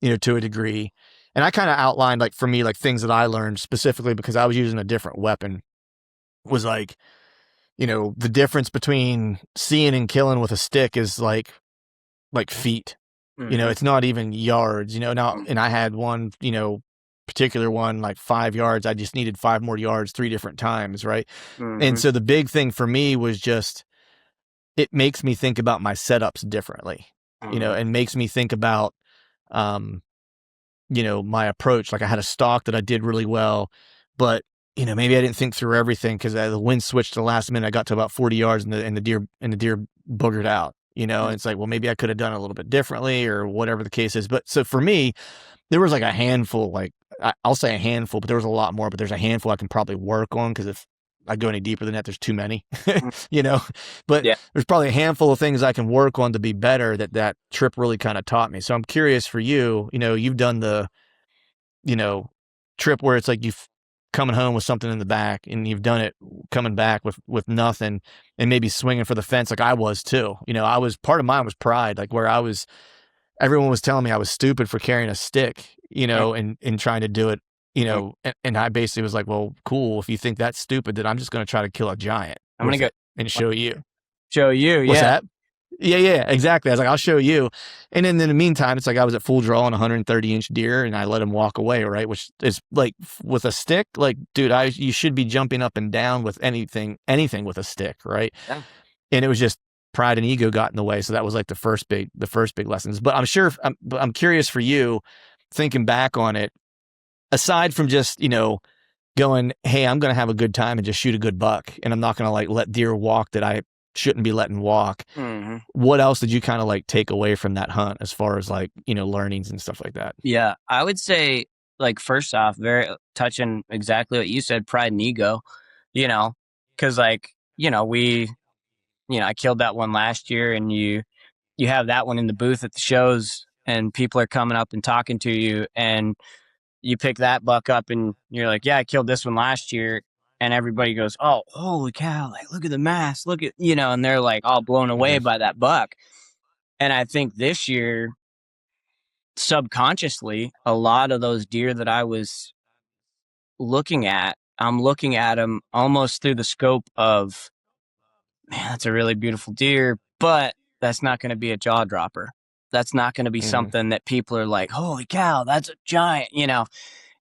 to a degree. And I kind of outlined, like, for me, like things that I learned specifically because I was using a different weapon was like, the difference between seeing and killing with a stick is like feet. Mhm, It's not even yards, now, and I had one, particular one, like 5 yards. I just needed 5 more yards 3 different times. Right. And mhm, so the big thing for me was just, it makes me think about my setups differently, mhm, and makes me think about, um, my approach. Like I had a stalk that I did really well, but maybe I didn't think through everything because the wind switched to the last minute. I got to about 40 yards and the deer boogered out, and it's like, well, maybe I could have done it a little bit differently or whatever the case is. But so for me, there was like a handful, like I'll say a handful, but there was a lot more, but there's a handful I can probably work on. Cause if I go any deeper than that, there's too many, mm. you know, but Yeah. there's probably a handful of things I can work on to be better that trip really kind of taught me. So I'm curious for you, you've done the, you know, trip where it's like you've coming home with something in the back, and you've done it coming back with nothing, and maybe swinging for the fence like I was too. I was, part of mine was pride, like where everyone was telling me I was stupid for carrying a stick, Mm. and trying to do it, Mm. and I basically was like, well, cool. If you think that's stupid, then I'm just going to try to kill a giant I'm gonna with go it and show you. show you. What's Yeah. that? Yeah, yeah, exactly. I was like, I'll show you. And then in the meantime, it's like I was at full draw on a 130-inch deer, and I let him walk away, right? Which is like with a stick, like, dude, you should be jumping up and down with anything with a stick, right? Yeah. And it was just pride and ego got in the way. So that was like the first big lessons. But I'm curious for you, thinking back on it, aside from just, going, hey, I'm going to have a good time and just shoot a good buck, and I'm not going to like let deer walk that I shouldn't be letting walk. Mhm. What else did you kind of like take away from that hunt as far as like, learnings and stuff like that? Yeah. I would say, like, first off, very touching exactly what you said, pride and ego, you know, because like, I killed that one last year, and you have that one in the booth at the shows, and people are coming up and talking to you, and you pick that buck up and you're like, yeah, I killed this one last year. And everybody goes, oh, holy cow, like, look at the mass, look at, and they're like all blown away Mm-hmm. by that buck. And I think this year, subconsciously, a lot of those deer that I was looking at, I'm looking at them almost through the scope of, man, that's a really beautiful deer, but that's not going to be a jaw dropper. That's not going to be Mm-hmm. something that people are like, holy cow, that's a giant.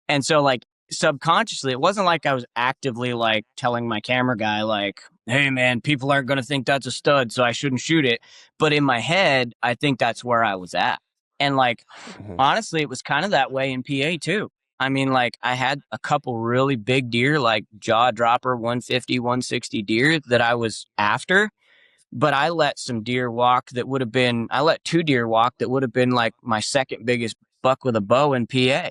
And so, like, subconsciously, it wasn't like I was actively like telling my camera guy, like, hey man, people aren't going to think that's a stud, so I shouldn't shoot it. But in my head, I think that's where I was at. And like, Mm-hmm. honestly, it was kind of that way in PA too. I mean, like, I had a couple really big deer, like jaw dropper 150, 160 deer that I was after. But I let some deer walk that would have been, I let two deer walk that would have been like my second biggest buck with a bow in PA.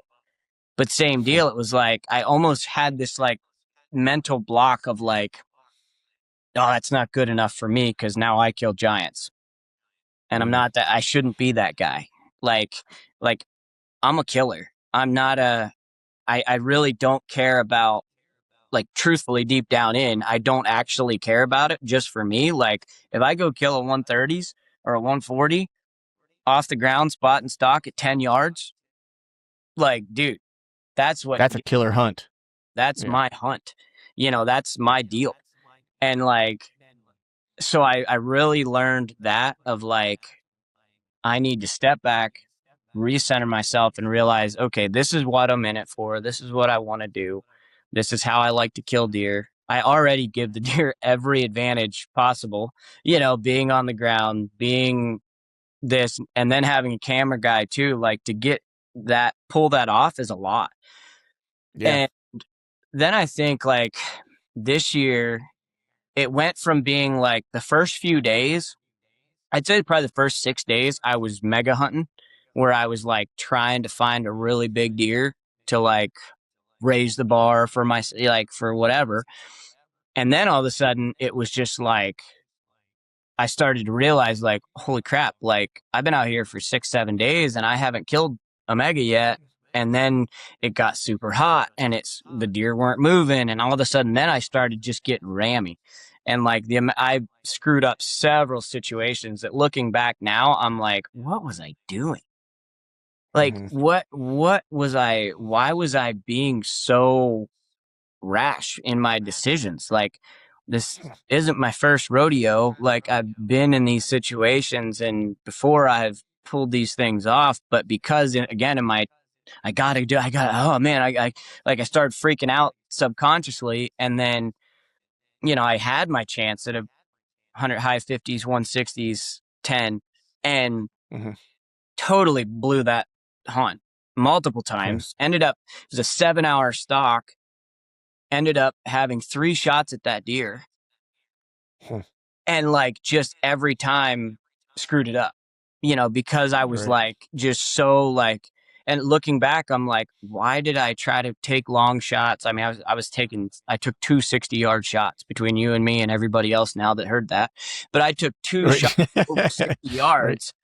But same deal. It was like, I almost had this like mental block of like, oh, that's not good enough for me because now I kill giants. And I'm not that, I shouldn't be that guy. Like I'm a killer. I'm not I really don't care about, like, truthfully, deep down in, I don't actually care about it just for me. Like, if I go kill a 130s or a 140 off the ground, spot and stock at 10 yards, like, dude, that's a killer hunt. That's my hunt. That's my deal. And like, so I really learned that of like, I need to step back, recenter myself, and realize, okay, this is what I'm in it for. This is what I want to do. This is how I like to kill deer. I already give the deer every advantage possible, being on the ground, being this, and then having a camera guy too, like to pull that off is a lot. Yeah. And then I think like this year, it went from being like the first few days, I'd say probably the first 6 days, I was mega hunting, where I was like trying to find a really big deer to like raise the bar for for whatever. And then all of a sudden it was just like, I started to realize like, holy crap, like I've been out here for 6-7 days and I haven't killed a mega yet. And then it got super hot and the deer weren't moving. And all of a sudden then I started just getting rammy. And like I screwed up several situations that, looking back now, I'm like, what was I doing? Like, what was why was I being so rash in my decisions? Like, this isn't my first rodeo. Like, I've been in these situations and before I've pulled these things off, but because again, I oh man, I started freaking out subconsciously. And then, I had my chance at a 100 high 50s, 160s, 10, and totally blew that hunt multiple times. Ended up, it was a 7-hour stalk, ended up having 3 shots at that deer. And like, just every time screwed it up, because I was like, just so like, and looking back, I'm like, why did I try to take long shots? I mean, I took 2 60-yard shots between you and me and everybody else now that heard that. But I took 2 shots over 60 yards.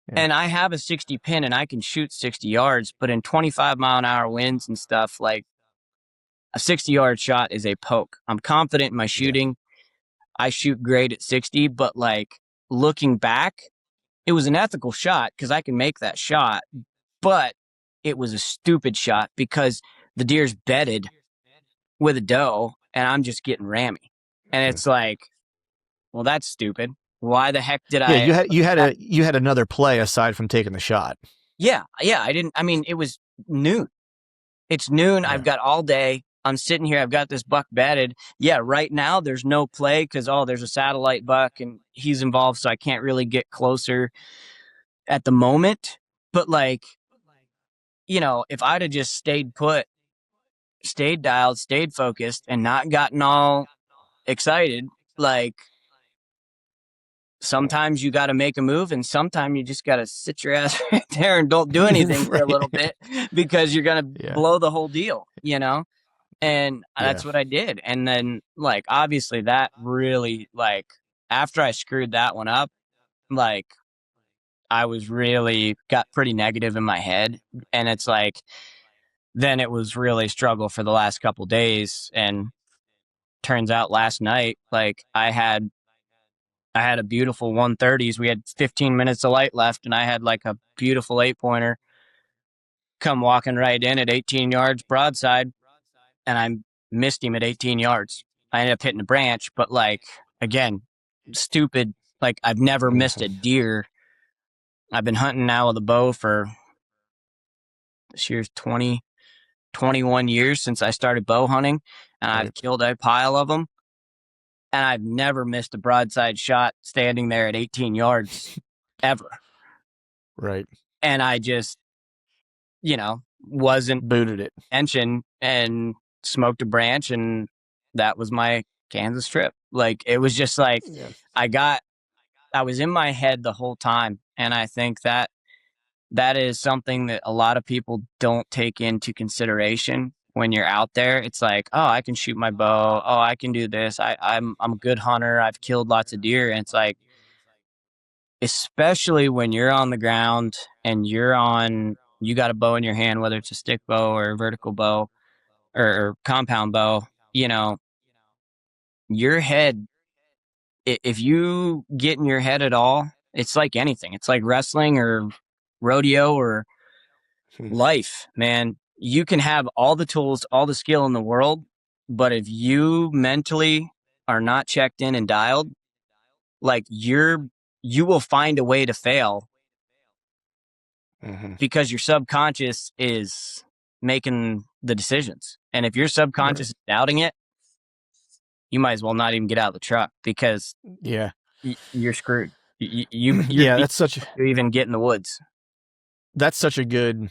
Yeah. And I have a 60 pin and I can shoot 60 yards, but in 25-mile-an-hour winds and stuff, like a 60-yard shot is a poke. I'm confident in my shooting. Yeah. I shoot great at 60, but like, looking back, it was an ethical shot because I can make that shot, but it was a stupid shot because the deer's bedded with a doe and I'm just getting rammy. And it's like, well, that's stupid. Why the heck did I? You had another play aside from taking the shot. Yeah. It was noon. It's noon. Yeah. I've got all day. I'm sitting here. I've got this buck bedded. Yeah. Right now there's no play because, there's a satellite buck and he's involved. So I can't really get closer at the moment. But like, if I'd have just stayed put, stayed dialed, stayed focused, and not gotten all excited, like, sometimes you got to make a move and sometimes you just got to sit your ass right there and don't do anything for a little bit because you're going to blow the whole deal, And that's what I did. And then, like, obviously that really, like, after I screwed that one up, like, I was really got pretty negative in my head. And it's like, then it was really struggle for the last couple days. And turns out last night, like, I had a beautiful 130s. We had 15 minutes of light left, and I had like a beautiful 8-pointer come walking right in at 18 yards broadside, and I missed him at 18 yards. I ended up hitting a branch, but like, again, stupid. Like, I've never missed a deer. I've been hunting now with a bow for this year's 21 years since I started bow hunting, and I've killed a pile of them. And I've never missed a broadside shot standing there at 18 yards ever. Right. And I just, wasn't booted it. Attention and smoked a branch. And that was my Kansas trip. Like, it was just like, I was in my head the whole time. And I think that that is something that a lot of people don't take into consideration when you're out there. It's like, oh, I can shoot my bow. Oh, I can do this. I'm a good hunter. I've killed lots of deer. And it's like, especially when you're on the ground and you got a bow in your hand, whether it's a stick bow or a vertical bow or compound bow, your head, if you get in your head at all, it's like anything. It's like wrestling or rodeo or life, man. You can have all the tools, all the skill in the world, but if you mentally are not checked in and dialed, like you will find a way to fail because your subconscious is making the decisions. And if your subconscious is doubting it, you might as well not even get out of the truck because you're screwed. That's such you even get in the woods. That's such a good.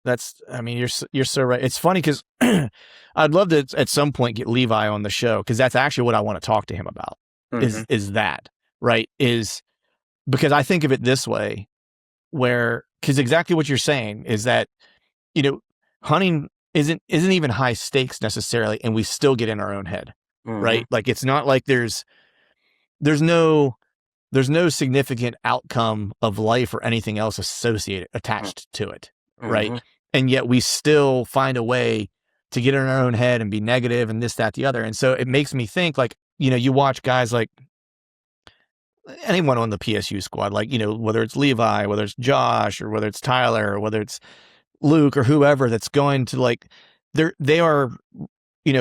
I mean, you're so right. It's funny because I'd love to at some point get Levi on the show because that's actually what I want to talk to him about. Is that right? Is because I think of it this way, because exactly what you're saying is that hunting isn't even high stakes necessarily, and we still get in our own head, right? Like it's not like there's no significant outcome of life or anything else attached to it, right? And yet we still find a way to get in our own head and be negative and this, that, the other. And so it makes me think like, you watch guys like anyone on the PSU squad, like, whether it's Levi, whether it's Josh, or whether it's Tyler, or whether it's Luke or whoever that's going to like, they are,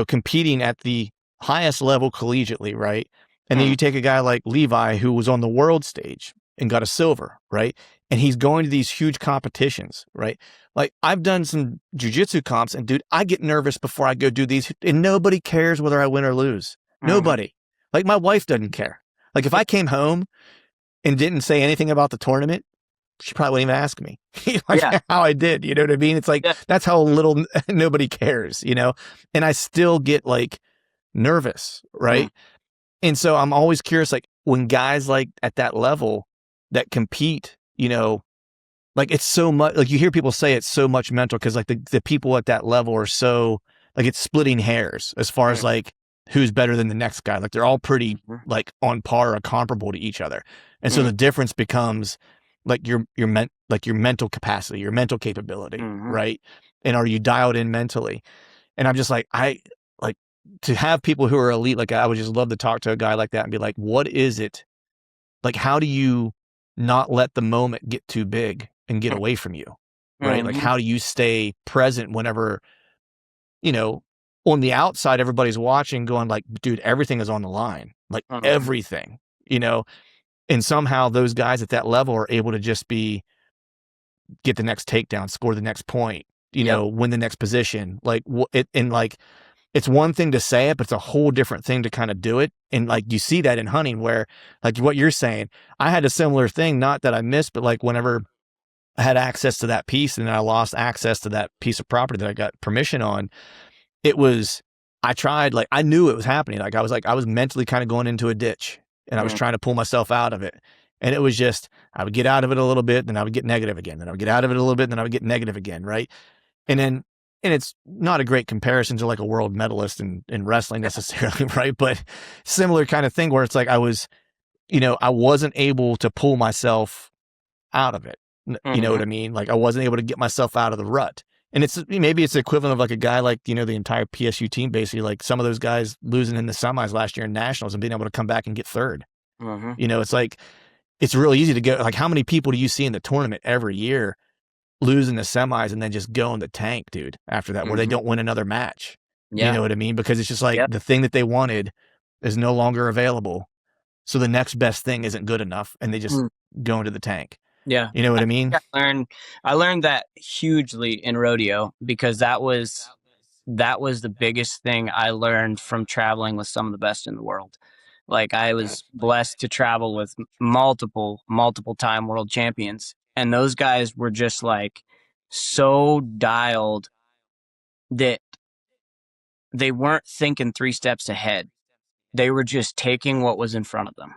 competing at the highest level collegiately, right? And then you take a guy like Levi who was on the world stage and got a silver, right? And he's going to these huge competitions, right? Like I've done some jujitsu comps and dude, I get nervous before I go do these and nobody cares whether I win or lose. Nobody. Like my wife doesn't care. Like if I came home and didn't say anything about the tournament, she probably wouldn't even ask me how I did. You know what I mean? It's like, that's how little nobody cares, and I still get like nervous. Right. And so I'm always curious, like when guys like at that level that compete, like it's so much, like you hear people say it's so much mental because like the people at that level are so like it's splitting hairs as far as like who's better than the next guy. Like they're all pretty like on par or comparable to each other. And so the difference becomes like your mental capacity, your mental capability, right? And are you dialed in mentally? And I'm just like, to have people who are elite, like I would just love to talk to a guy like that and be like, what is it? Like, how do you not let the moment get too big and get away from you? Right. Like, how do you stay present whenever, on the outside, everybody's watching going like, dude, everything is on the line, like everything, and somehow those guys at that level are able to just get the next takedown, score the next point, win the next position. Like it's one thing to say it, but it's a whole different thing to kind of do it. And like, you see that in hunting where like what you're saying, I had a similar thing, not that I missed, but like whenever I had access to that piece and then I lost access to that piece of property that I got permission on, I tried, like, I knew it was happening. Like I was mentally kind of going into a ditch and I was trying to pull myself out of it. And it was just, I would get out of it a little bit, then I would get negative again. Then I would get out of it a little bit, then I would get negative again. Right. And it's not a great comparison to like a world medalist in wrestling necessarily, right? But similar kind of thing where it's like I wasn't able to pull myself out of it. You know what I mean? Like I wasn't able to get myself out of the rut. And maybe it's the equivalent of like a guy like, the entire PSU team, basically like some of those guys losing in the semis last year in nationals and being able to come back and get third. It's like, it's really easy to go, like how many people do you see in the tournament every year losing the semis and then just go in the tank, dude, after that, where they don't win another match. Yeah. You know what I mean? Because it's just like the thing that they wanted is no longer available. So the next best thing isn't good enough and they just go into the tank. Yeah. You know what I mean? I learned that hugely in rodeo because that was the biggest thing I learned from traveling with some of the best in the world. Like I was blessed to travel with multiple time world champions. And those guys were just like so dialed that they weren't thinking 3 steps ahead. They were just taking what was in front of them.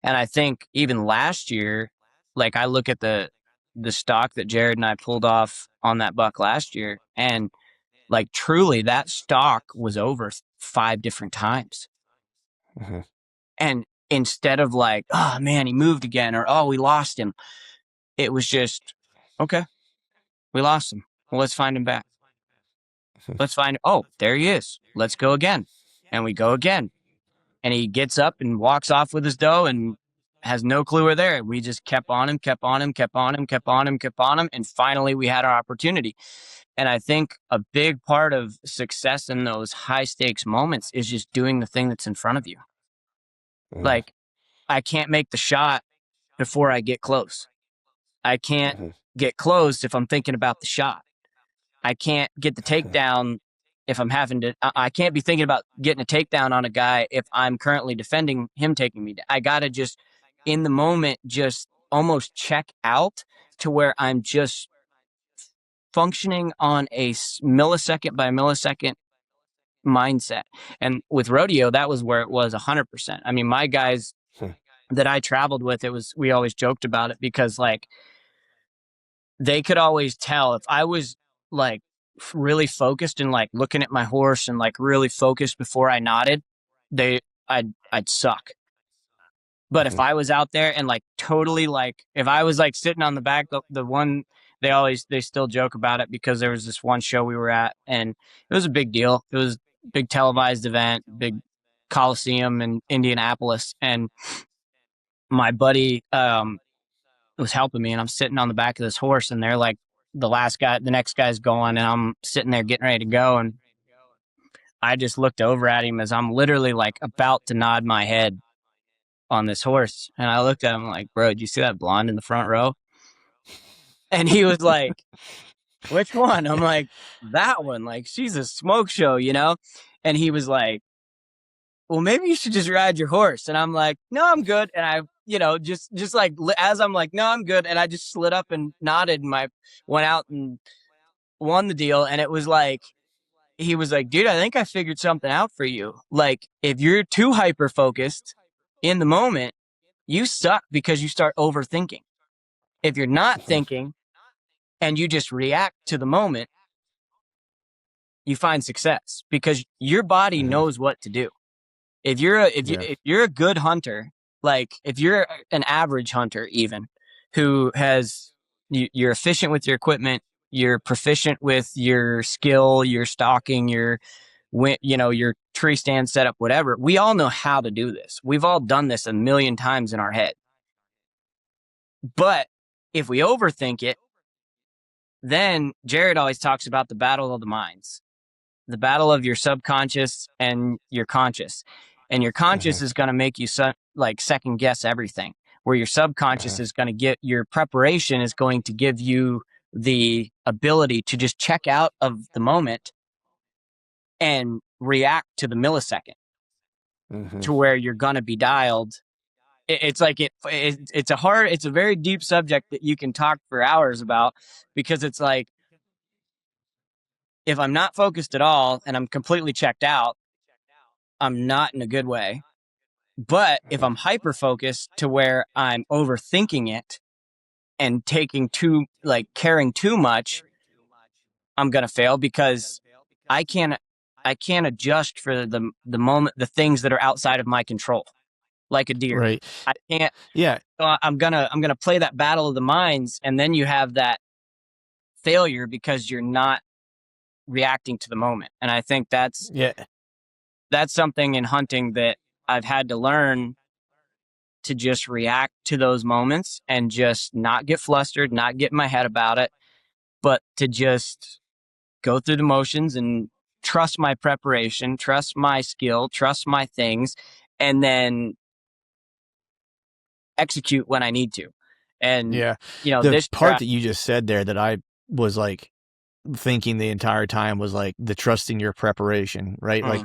And I think even last year, like I look at the the stock that Jared and I pulled off on that buck last year. And like truly that stock was over 5 different times. Mhm. And instead of like, oh man, he moved again, or oh, we lost him, it was just, okay, we lost him. Well, let's find him back. Let's find, oh, there he is. Let's go again. And we go again. And he gets up and walks off with his doe and has no clue we're there. We just kept on him, kept on him, kept on him, kept on him, kept on him. And finally we had our opportunity. And I think a big part of success in those high stakes moments is just doing the thing that's in front of you. Like, I can't make the shot before I get close. I can't get close if I'm thinking about the shot. I can't get the takedown if I'm having to. I can't be thinking about getting a takedown on a guy if I'm currently defending him taking me down. I got to just, in the moment, just almost check out to where I'm just functioning on a millisecond by millisecond mindset. And with rodeo, that was where it was 100%. I mean, my guys that I traveled with, we always joked about it because like they could always tell if I was like really focused and like looking at my horse and like really focused before I nodded, I'd suck. But if I was out there and like totally like, if I was like sitting on the back, the one, they still joke about it because there was this one show we were at and it was a big deal. It was a big televised event, big Coliseum in Indianapolis. And my buddy was helping me and I'm sitting on the back of this horse and they're like, the next guy's going and I'm sitting there getting ready to go. And I just looked over at him as I'm literally like about to nod my head on this horse. And I looked at him like, bro, did you see that blonde in the front row? And he was like, which one? I'm like, that one. Like, she's a smoke show, you know? And he was like, well, maybe you should just ride your horse. And I'm like, no, I'm good. And I, just like, as I'm like, no, I'm good. And I just slid up and nodded and went out and won the deal. And it was like, he was like, dude, I think I figured something out for you. Like, if you're too hyper focused in the moment, you suck because you start overthinking. If you're not thinking and you just react to the moment, you find success because your body knows what to do. If you're a good hunter, like if you're an average hunter, even who you're efficient with your equipment, you're proficient with your skill, your stalking, your tree stand setup, whatever. We all know how to do this. We've all done this a million times in our head. But if we overthink it, then Jared always talks about the battle of the minds, the battle of your subconscious and your conscious. And your conscious is going to make you second guess everything, where your subconscious is going to get your preparation is going to give you the ability to just check out of the moment and react to the millisecond to where you're going to be dialed. It's like it's a very deep subject that you can talk for hours about because it's like, if I'm not focused at all and I'm completely checked out, I'm not in a good way. But if I'm hyper focused to where I'm overthinking it and caring too much, I'm going to fail because I can't adjust for the moment, the things that are outside of my control, like a deer. Right. I can't. Yeah. So I'm going to play that battle of the minds. And then you have that failure because you're not reacting to the moment. And I think that's something in hunting that I've had to learn, to just react to those moments and just not get flustered, not get in my head about it, but to just go through the motions and trust my preparation, trust my skill, trust my things, and then execute when I need to. And the this part that you just said there that I was like thinking the entire time was like the trusting your preparation, right? Like,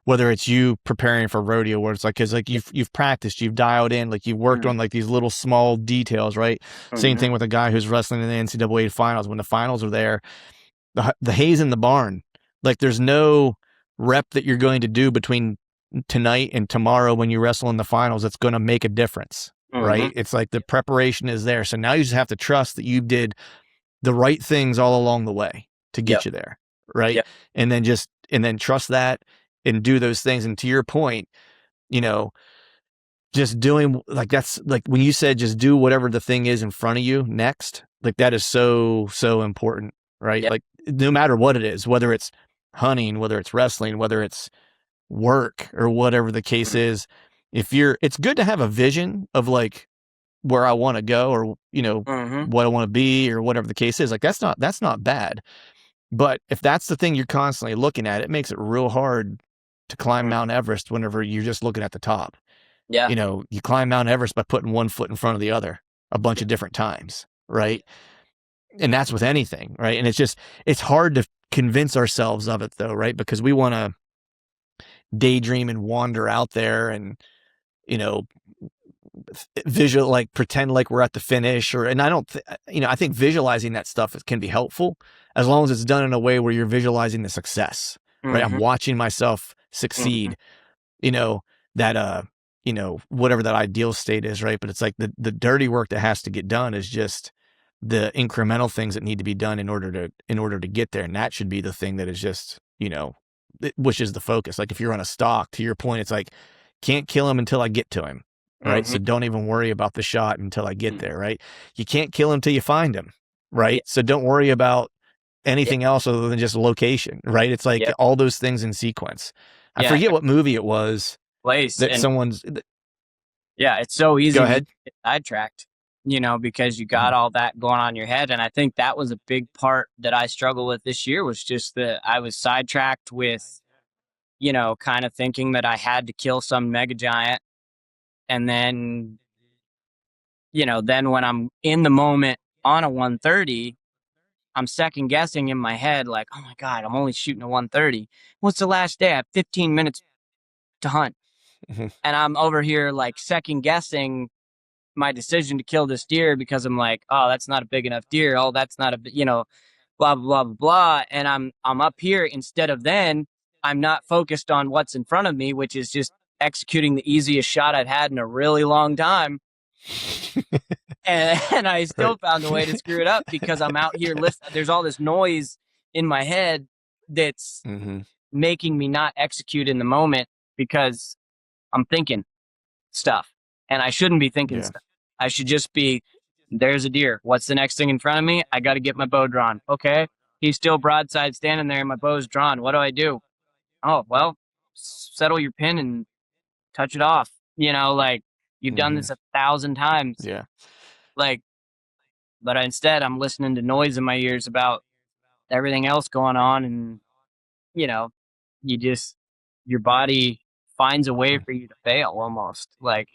whether it's you preparing for rodeo, where it's like, cause like you've practiced, you've dialed in, like you've worked on like these little small details, right? Same thing with a guy who's wrestling in the NCAA finals. When the finals are there, the hay's in the barn. Like there's no rep that you're going to do between tonight and tomorrow when you wrestle in the finals that's going to make a difference. right? It's like the preparation is there. So now you just have to trust that you did the right things all along the way to get you there, right? Yep. And then trust that and do those things. And to your point, you know, just doing like, that's like when you said just do whatever the thing is in front of you next, like that is so important, right? Yep. Like no matter what it is, whether it's hunting, whether it's wrestling, whether it's work or whatever the case is, it's good to have a vision of like where I want to go or, you know, what I want to be or whatever the case is. Like that's not bad. But if that's the thing you're constantly looking at, it makes it real hard to climb Mount Everest whenever you're just looking at the top. Yeah. You know, you climb Mount Everest by putting one foot in front of the other a bunch of different times, right? And that's with anything, right? And it's hard to convince ourselves of it though, right? Because we want to daydream and wander out there and, you know, visual, like pretend like we're at the finish and I think visualizing that stuff can be helpful as long as it's done in a way where you're visualizing the success, right? I'm watching myself succeed, you know, that, you know, whatever that ideal state is, right? But it's like the dirty work that has to get done is just the incremental things that need to be done in order to get there. And that should be the thing that is just, you know, which is the focus. Like if you're on a stalk, to your point, it's like, can't kill him until I get to him. Right. So don't even worry about the shot until I get there. Right. You can't kill him till you find him. Right. So don't worry about anything else other than just location. Right. It's like all those things in sequence. I forget what movie it was. That someone's. Yeah. It's so easy Go ahead. to get sidetracked, you know, because you got all that going on in your head. And I think that was a big part that I struggled with this year was just that I was sidetracked with, you know, kind of thinking that I had to kill some mega giant. And then, you know, then when I'm in the moment on a 130, I'm second guessing in my head, like, oh my God, I'm only shooting a 130. What's the last day? I have 15 minutes to hunt. And I'm over here like second guessing my decision to kill this deer because I'm like, oh, that's not a big enough deer. Oh, that's not you know, blah, blah, blah, blah. And I'm up here instead of then I'm not focused on what's in front of me, which is just executing the easiest shot I've had in a really long time. and I still found a way to screw it up because I'm out here listening. There's all this noise in my head that's making me not execute in the moment because I'm thinking stuff and I shouldn't be thinking stuff. I should just be, there's a deer. What's the next thing in front of me? I got to get my bow drawn. Okay. He's still broadside standing there and my bow's drawn. What do I do? Oh, well, settle your pin and touch it off. You know, like you've done this 1,000 times. Yeah. Like, but instead I'm listening to noise in my ears about everything else going on. And, you know, your body finds a way for you to fail almost like,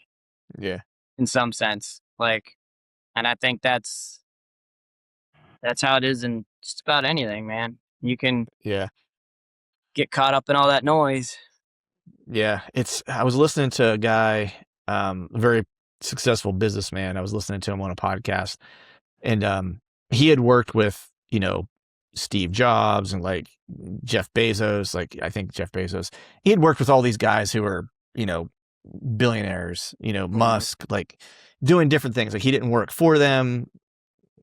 in some sense, like, and I think that's how it is in just about anything, man. You can get caught up in all that noise. Yeah. I was listening to a guy, a very successful businessman. I was listening to him on a podcast and, he had worked with, you know, Steve Jobs and like Jeff Bezos, like I think Jeff Bezos, he had worked with all these guys who were, you know, billionaires, you know, Musk, like doing different things. Like he didn't work for them.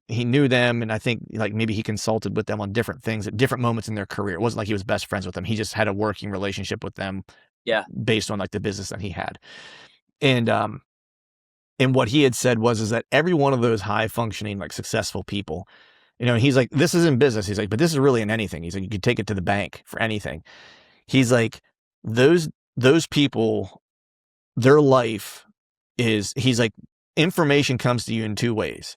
He knew them. And I think like maybe he consulted with them on different things at different moments in their career. It wasn't like he was best friends with them. He just had a working relationship with them based on like the business that he had. And what he had said is that every one of those high functioning, like successful people, you know, he's like, this is in business. He's like, but this is really in anything. He's like, you could take it to the bank for anything. He's like, those people, their life he's like, information comes to you in two ways.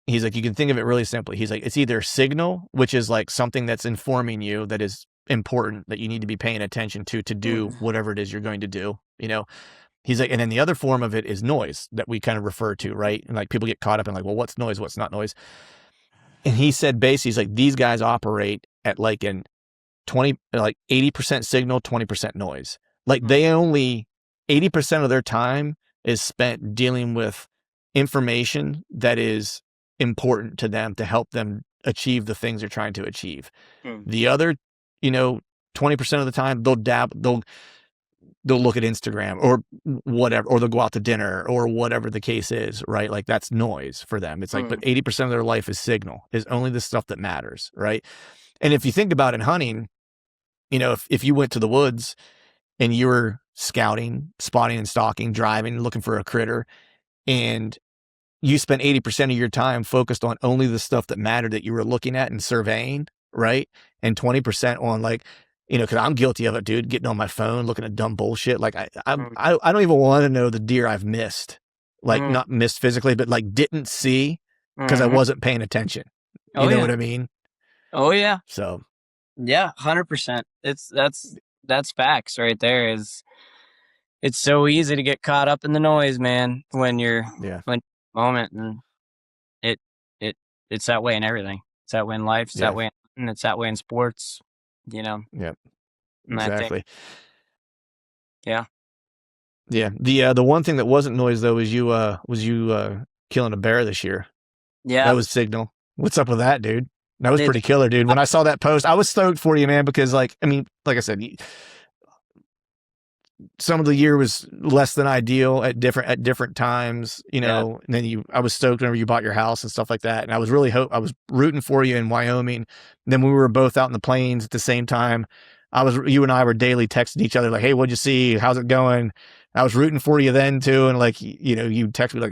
He's like, you can think of it really simply. He's like, it's either signal, which is like something that's informing you that is important, that you need to be paying attention to do whatever it is you're going to do, you know? He's like, and then the other form of it is noise that we kind of refer to, right? And like people get caught up in like, well, what's noise? What's not noise? And he said, basically, he's like, these guys operate at like 80% signal, 20% noise. Like they only 80% of their time is spent dealing with information that is important to them to help them achieve the things they're trying to achieve. The other, you know, 20% of the time they'll they'll look at Instagram or whatever, or they'll go out to dinner or whatever the case is, right? Like that's noise for them. It's like, but 80% of their life is signal, is only the stuff that matters, right? And if you think about in hunting, you know, if you went to the woods and you were scouting, spotting and stalking, driving, looking for a critter, and you spent 80% of your time focused on only the stuff that mattered that you were looking at and surveying, right? And 20% on like, you know, because I'm guilty of it, dude, getting on my phone, looking at dumb bullshit. Like I don't even want to know the deer I've missed, like not missed physically, but like didn't see because I wasn't paying attention. You know what I mean? Oh yeah. So yeah, 100%. That's facts right there. It's so easy to get caught up in the noise, man, when you're moment, and it's that way in everything. It's that way in life. It's that way, and it's that way in sports. You know. Yeah. And Exactly. Yeah. The one thing that wasn't noise though was you killing a bear this year. Yeah. That was signal. What's up with that, dude? That was pretty killer, dude. When I saw that post, I was stoked for you, man, because like, I mean, like I said, some of the year was less than ideal at different times, you know, and then I was stoked whenever you bought your house and stuff like that. And I was I was rooting for you in Wyoming. And then we were both out in the plains at the same time. You and I were daily texting each other like, hey, what'd you see? How's it going? I was rooting for you then too. And like, you know, you text me like,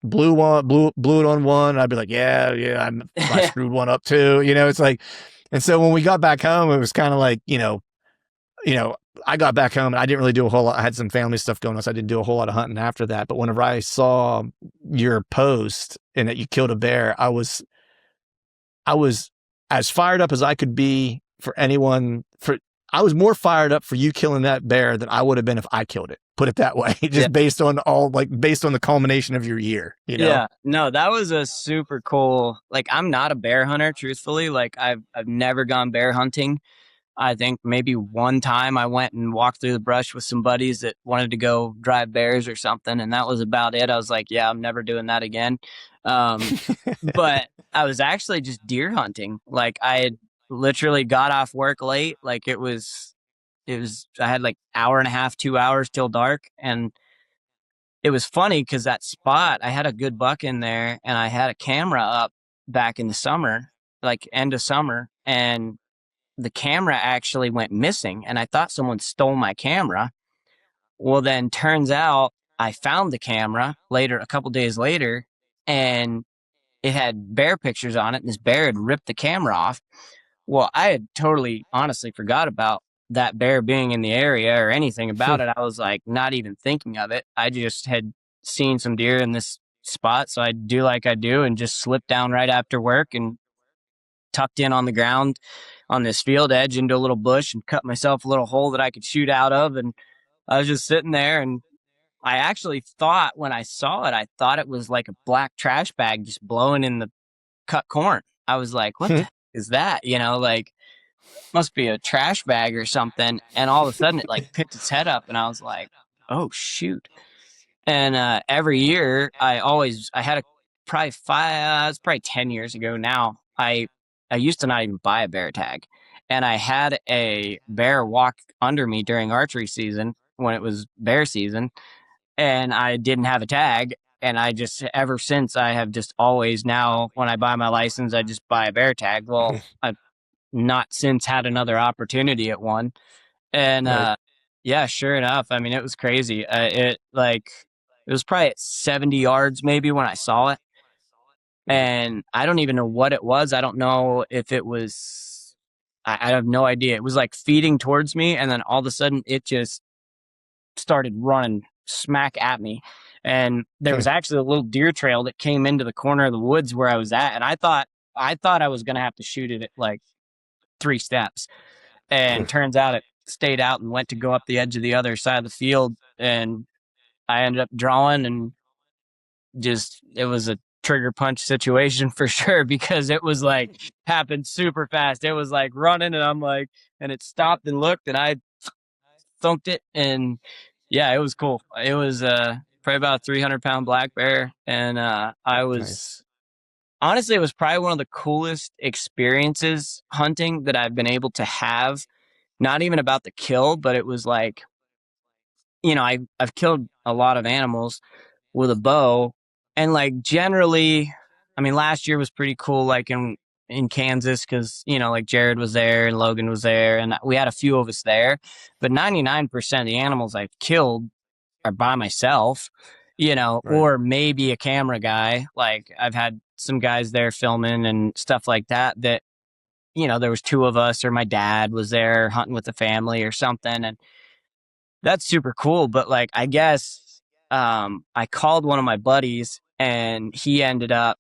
blew it on one. And I'd be like, yeah, I screwed one up too. You know, it's like, and so when we got back home, it was kind of like, you know, I got back home and I didn't really do a whole lot. I had some family stuff going on, so I didn't do a whole lot of hunting after that. But whenever I saw your post and that you killed a bear, I was as fired up as I could be for anyone. I was more fired up for you killing that bear than I would have been if I killed it. Put it that way, just based on the culmination of your year. You know? Yeah, no, that was a super cool. Like, I'm not a bear hunter, truthfully. Like, I've never gone bear hunting. I think maybe one time I went and walked through the brush with some buddies that wanted to go drive bears or something, and that was about it. I was like, yeah, I'm never doing that again. But I was actually just deer hunting. Like, I had literally got off work late. Like, it was I had like hour and a half, 2 hours till dark, and it was funny because that spot, I had a good buck in there, and I had a camera up back in the summer, like end of summer, and the camera actually went missing, and I thought someone stole my camera. Well, then turns out I found the camera later, a couple days later, and it had bear pictures on it, and this bear had ripped the camera off. Well, I had totally honestly forgot about that bear being in the area or anything about it. I was like not even thinking of it. I just had seen some deer in this spot, so I do like I do and just slipped down right after work and tucked in on the ground on this field edge into a little bush and cut myself a little hole that I could shoot out of. And I was just sitting there, and I actually thought when I saw it, I thought it was like a black trash bag just blowing in the cut corn. I was like, what the heck is that? You know, like must be a trash bag or something. And all of a sudden it like picked its head up, and I was like, oh shoot. And every year I had it's probably 10 years ago now. I used to not even buy a bear tag, and I had a bear walk under me during archery season when it was bear season, and I didn't have a tag. And I just, ever since, I have just always now, when I buy my license, I just buy a bear tag. Well, I've not since had another opportunity at one. And yeah, sure enough, I mean, it was crazy. It was probably at 70 yards maybe when I saw it. And I don't even know what it was. I don't know if it was, I have no idea. It was like feeding towards me, and then all of a sudden it just started running smack at me. And there was actually a little deer trail that came into the corner of the woods where I was at. And I thought I was going to have to shoot it at like 3 steps. And turns out it stayed out and went to go up the edge of the other side of the field. And I ended up drawing, and it was a trigger punch situation for sure, because it was like happened super fast. It was like running, and I'm like, and it stopped and looked, and I thunked it. And yeah, it was cool. It was probably about a 300-pound black bear. And I was honestly, it was probably one of the coolest experiences hunting that I've been able to have. Not even about the kill, but it was like I've killed a lot of animals with a bow, and like generally, I mean, last year was pretty cool, like in Kansas, because like Jared was there and Logan was there, and we had a few of us there. But 99% of the animals I've killed are by myself, Right. or maybe a camera guy. Like I've had some guys there filming and stuff like that. That there was two of us, or my dad was there hunting with the family or something, and that's super cool. But like, I guess I called one of my buddies, and he ended up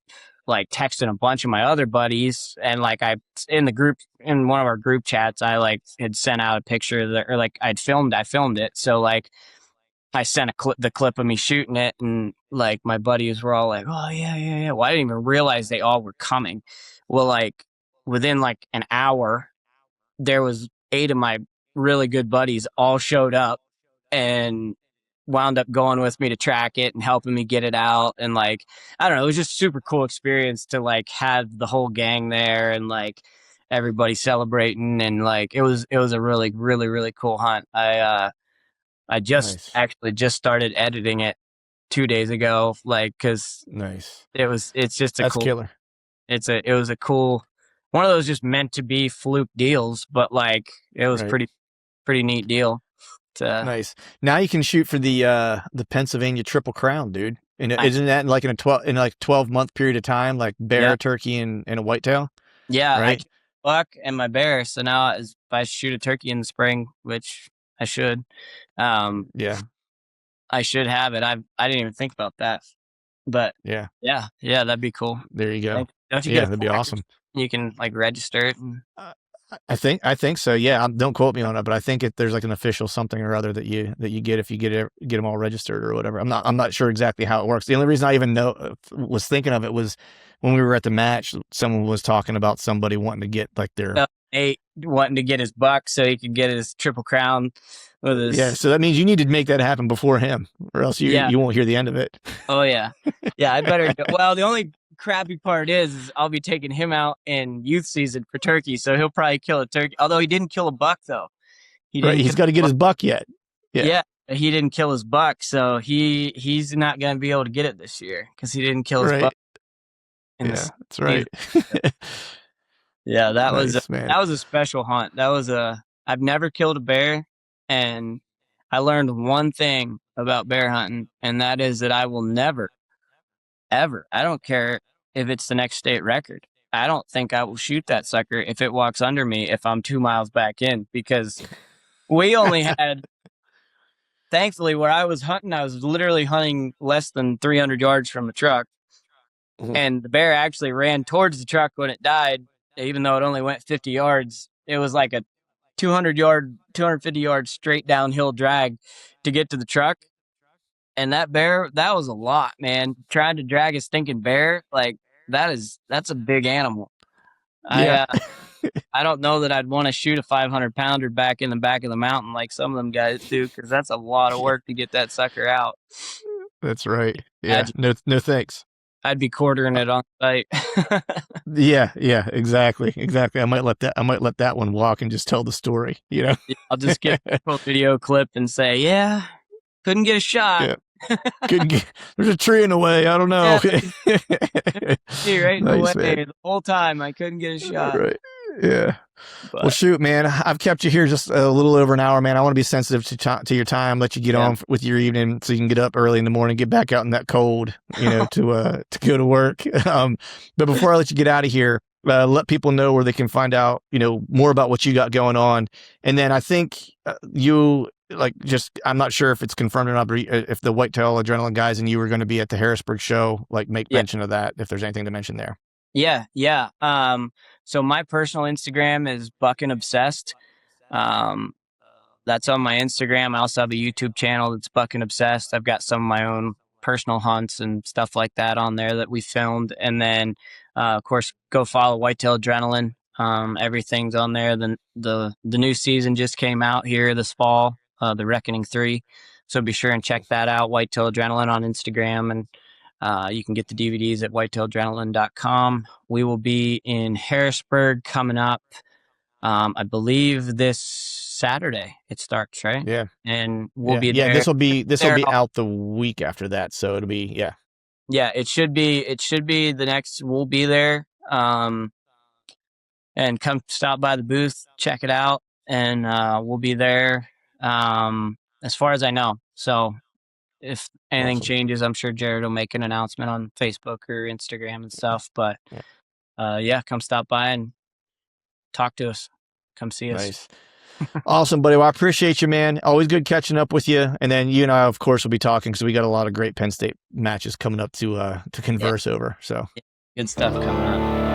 like texting a bunch of my other buddies, and like in one of our group chats, I like had sent out a picture of or like I filmed it. So like I sent the clip of me shooting it, and like my buddies were all like, "Oh yeah, yeah, yeah." Well, I didn't even realize they all were coming. Well, like within like an hour, there was 8 of my really good buddies all showed up and wound up going with me to track it and helping me get it out. And like, I don't know, it was just a super cool experience to like have the whole gang there and like everybody celebrating. And like, it was a really, really, really cool hunt. I Nice. actually just started editing it 2 days ago, like, cause Nice. it's just That's killer. it was a cool, one of those just meant to be fluke deals, but like it was Right. pretty neat deal. Nice. Now you can shoot for the Pennsylvania Triple Crown, dude. And isn't that like in a 12-month period of time, like bear, turkey, and a whitetail? Yeah, right? I killed a buck and my bear. So now if I shoot a turkey in the spring, which I should, Yeah. I should have it. I didn't even think about that, but Yeah. yeah, that'd be cool. There you go. Don't you Yeah, get that'd be awesome. You can like register it. And... I think so. Yeah, don't quote me on it, but I think there's like an official something or other that you get if you get them all registered or whatever. I'm not sure exactly how it works. The only reason I even was thinking of it was when we were at the match. Someone was talking about somebody wanting to get like their Nate wanting to get his buck so he could get his Triple Crown with his. Yeah, so that means you need to make that happen before him, or else you won't hear the end of it. Oh yeah, I better. Well, the only crappy part is I'll be taking him out in youth season for turkey, so he'll probably kill a turkey. Although he didn't kill a buck though. He's got to get his buck yet. Yeah, he didn't kill his buck, so he's not going to be able to get it this year because he didn't kill his buck. Yeah, that's right. Yeah, that nice, was a special hunt. I've never killed a bear, and I learned one thing about bear hunting, and that is that I will never, ever, I don't care if it's the next state record, I don't think I will shoot that sucker if it walks under me if I'm 2 miles back in, because we only had, thankfully, where I was hunting, I was literally hunting less than 300 yards from the truck, and the bear actually ran towards the truck when it died, even though it only went 50 yards. It was like a 250 yard straight downhill drag to get to the truck. And that bear, that was a lot, man. Trying to drag a stinking bear, like that's a big animal. Yeah. I don't know that I'd want to shoot a 500-pounder back in the back of the mountain like some of them guys do, because that's a lot of work to get that sucker out. That's right. Yeah. No thanks. I'd be quartering it on site. Yeah, exactly. I might let that one walk and just tell the story, I'll just get a video clip and say, yeah, couldn't get a shot. Yeah. There's a tree in the way. I don't know. Yeah, right in the way. Man. The whole time I couldn't get a shot. Right. Yeah. Well, shoot, man. I've kept you here just a little over an hour, man. I want to be sensitive to your time, let you get on with your evening so you can get up early in the morning, get back out in that cold, to go to work. But before I let you get out of here, let people know where they can find out, more about what you got going on. And then I think I'm not sure if it's confirmed or not, but if the Whitetail Adrenaline guys and you were going to be at the Harrisburg show, like make mention of that, if there's anything to mention there. Yeah. So my personal Instagram is Buckin' Obsessed. That's on my Instagram. I also have a YouTube channel that's Buckin' Obsessed. I've got some of my own personal hunts and stuff like that on there that we filmed. And then, of course, go follow Whitetail Adrenaline. Everything's on there. The new season just came out here this fall, The Reckoning 3. So be sure and check that out, Whitetail Adrenaline on Instagram. And you can get the DVDs at whitetailadrenaline.com. We will be in Harrisburg coming up, I believe this Saturday it starts, right? Yeah. And we'll be there. there. This will be out the week after that, so it'll be Yeah, it should be the next. We'll be there. And come stop by the booth, check it out, and we'll be there. As far as I know, so if anything changes, I'm sure Jared will make an announcement on Facebook or Instagram and stuff. But come stop by and talk to us. Come see us. Nice. Awesome, buddy. Well, I appreciate you, man. Always good catching up with you. And then you and I, of course, will be talking because we got a lot of great Penn State matches coming up to converse over. So good stuff coming up.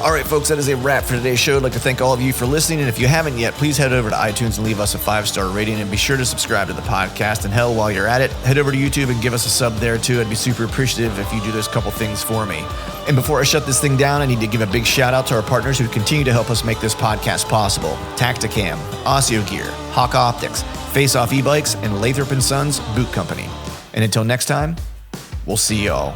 All right, folks, that is a wrap for today's show. I'd like to thank all of you for listening. And if you haven't yet, please head over to iTunes and leave us a 5-star rating. And be sure to subscribe to the podcast. And hell, while you're at it, head over to YouTube and give us a sub there too. I'd be super appreciative if you do those couple things for me. And before I shut this thing down, I need to give a big shout out to our partners who continue to help us make this podcast possible. Tacticam, Osseo Gear, Hawk Optics, Face Off E-Bikes, and Lathrop & Sons Boot Company. And until next time, we'll see y'all.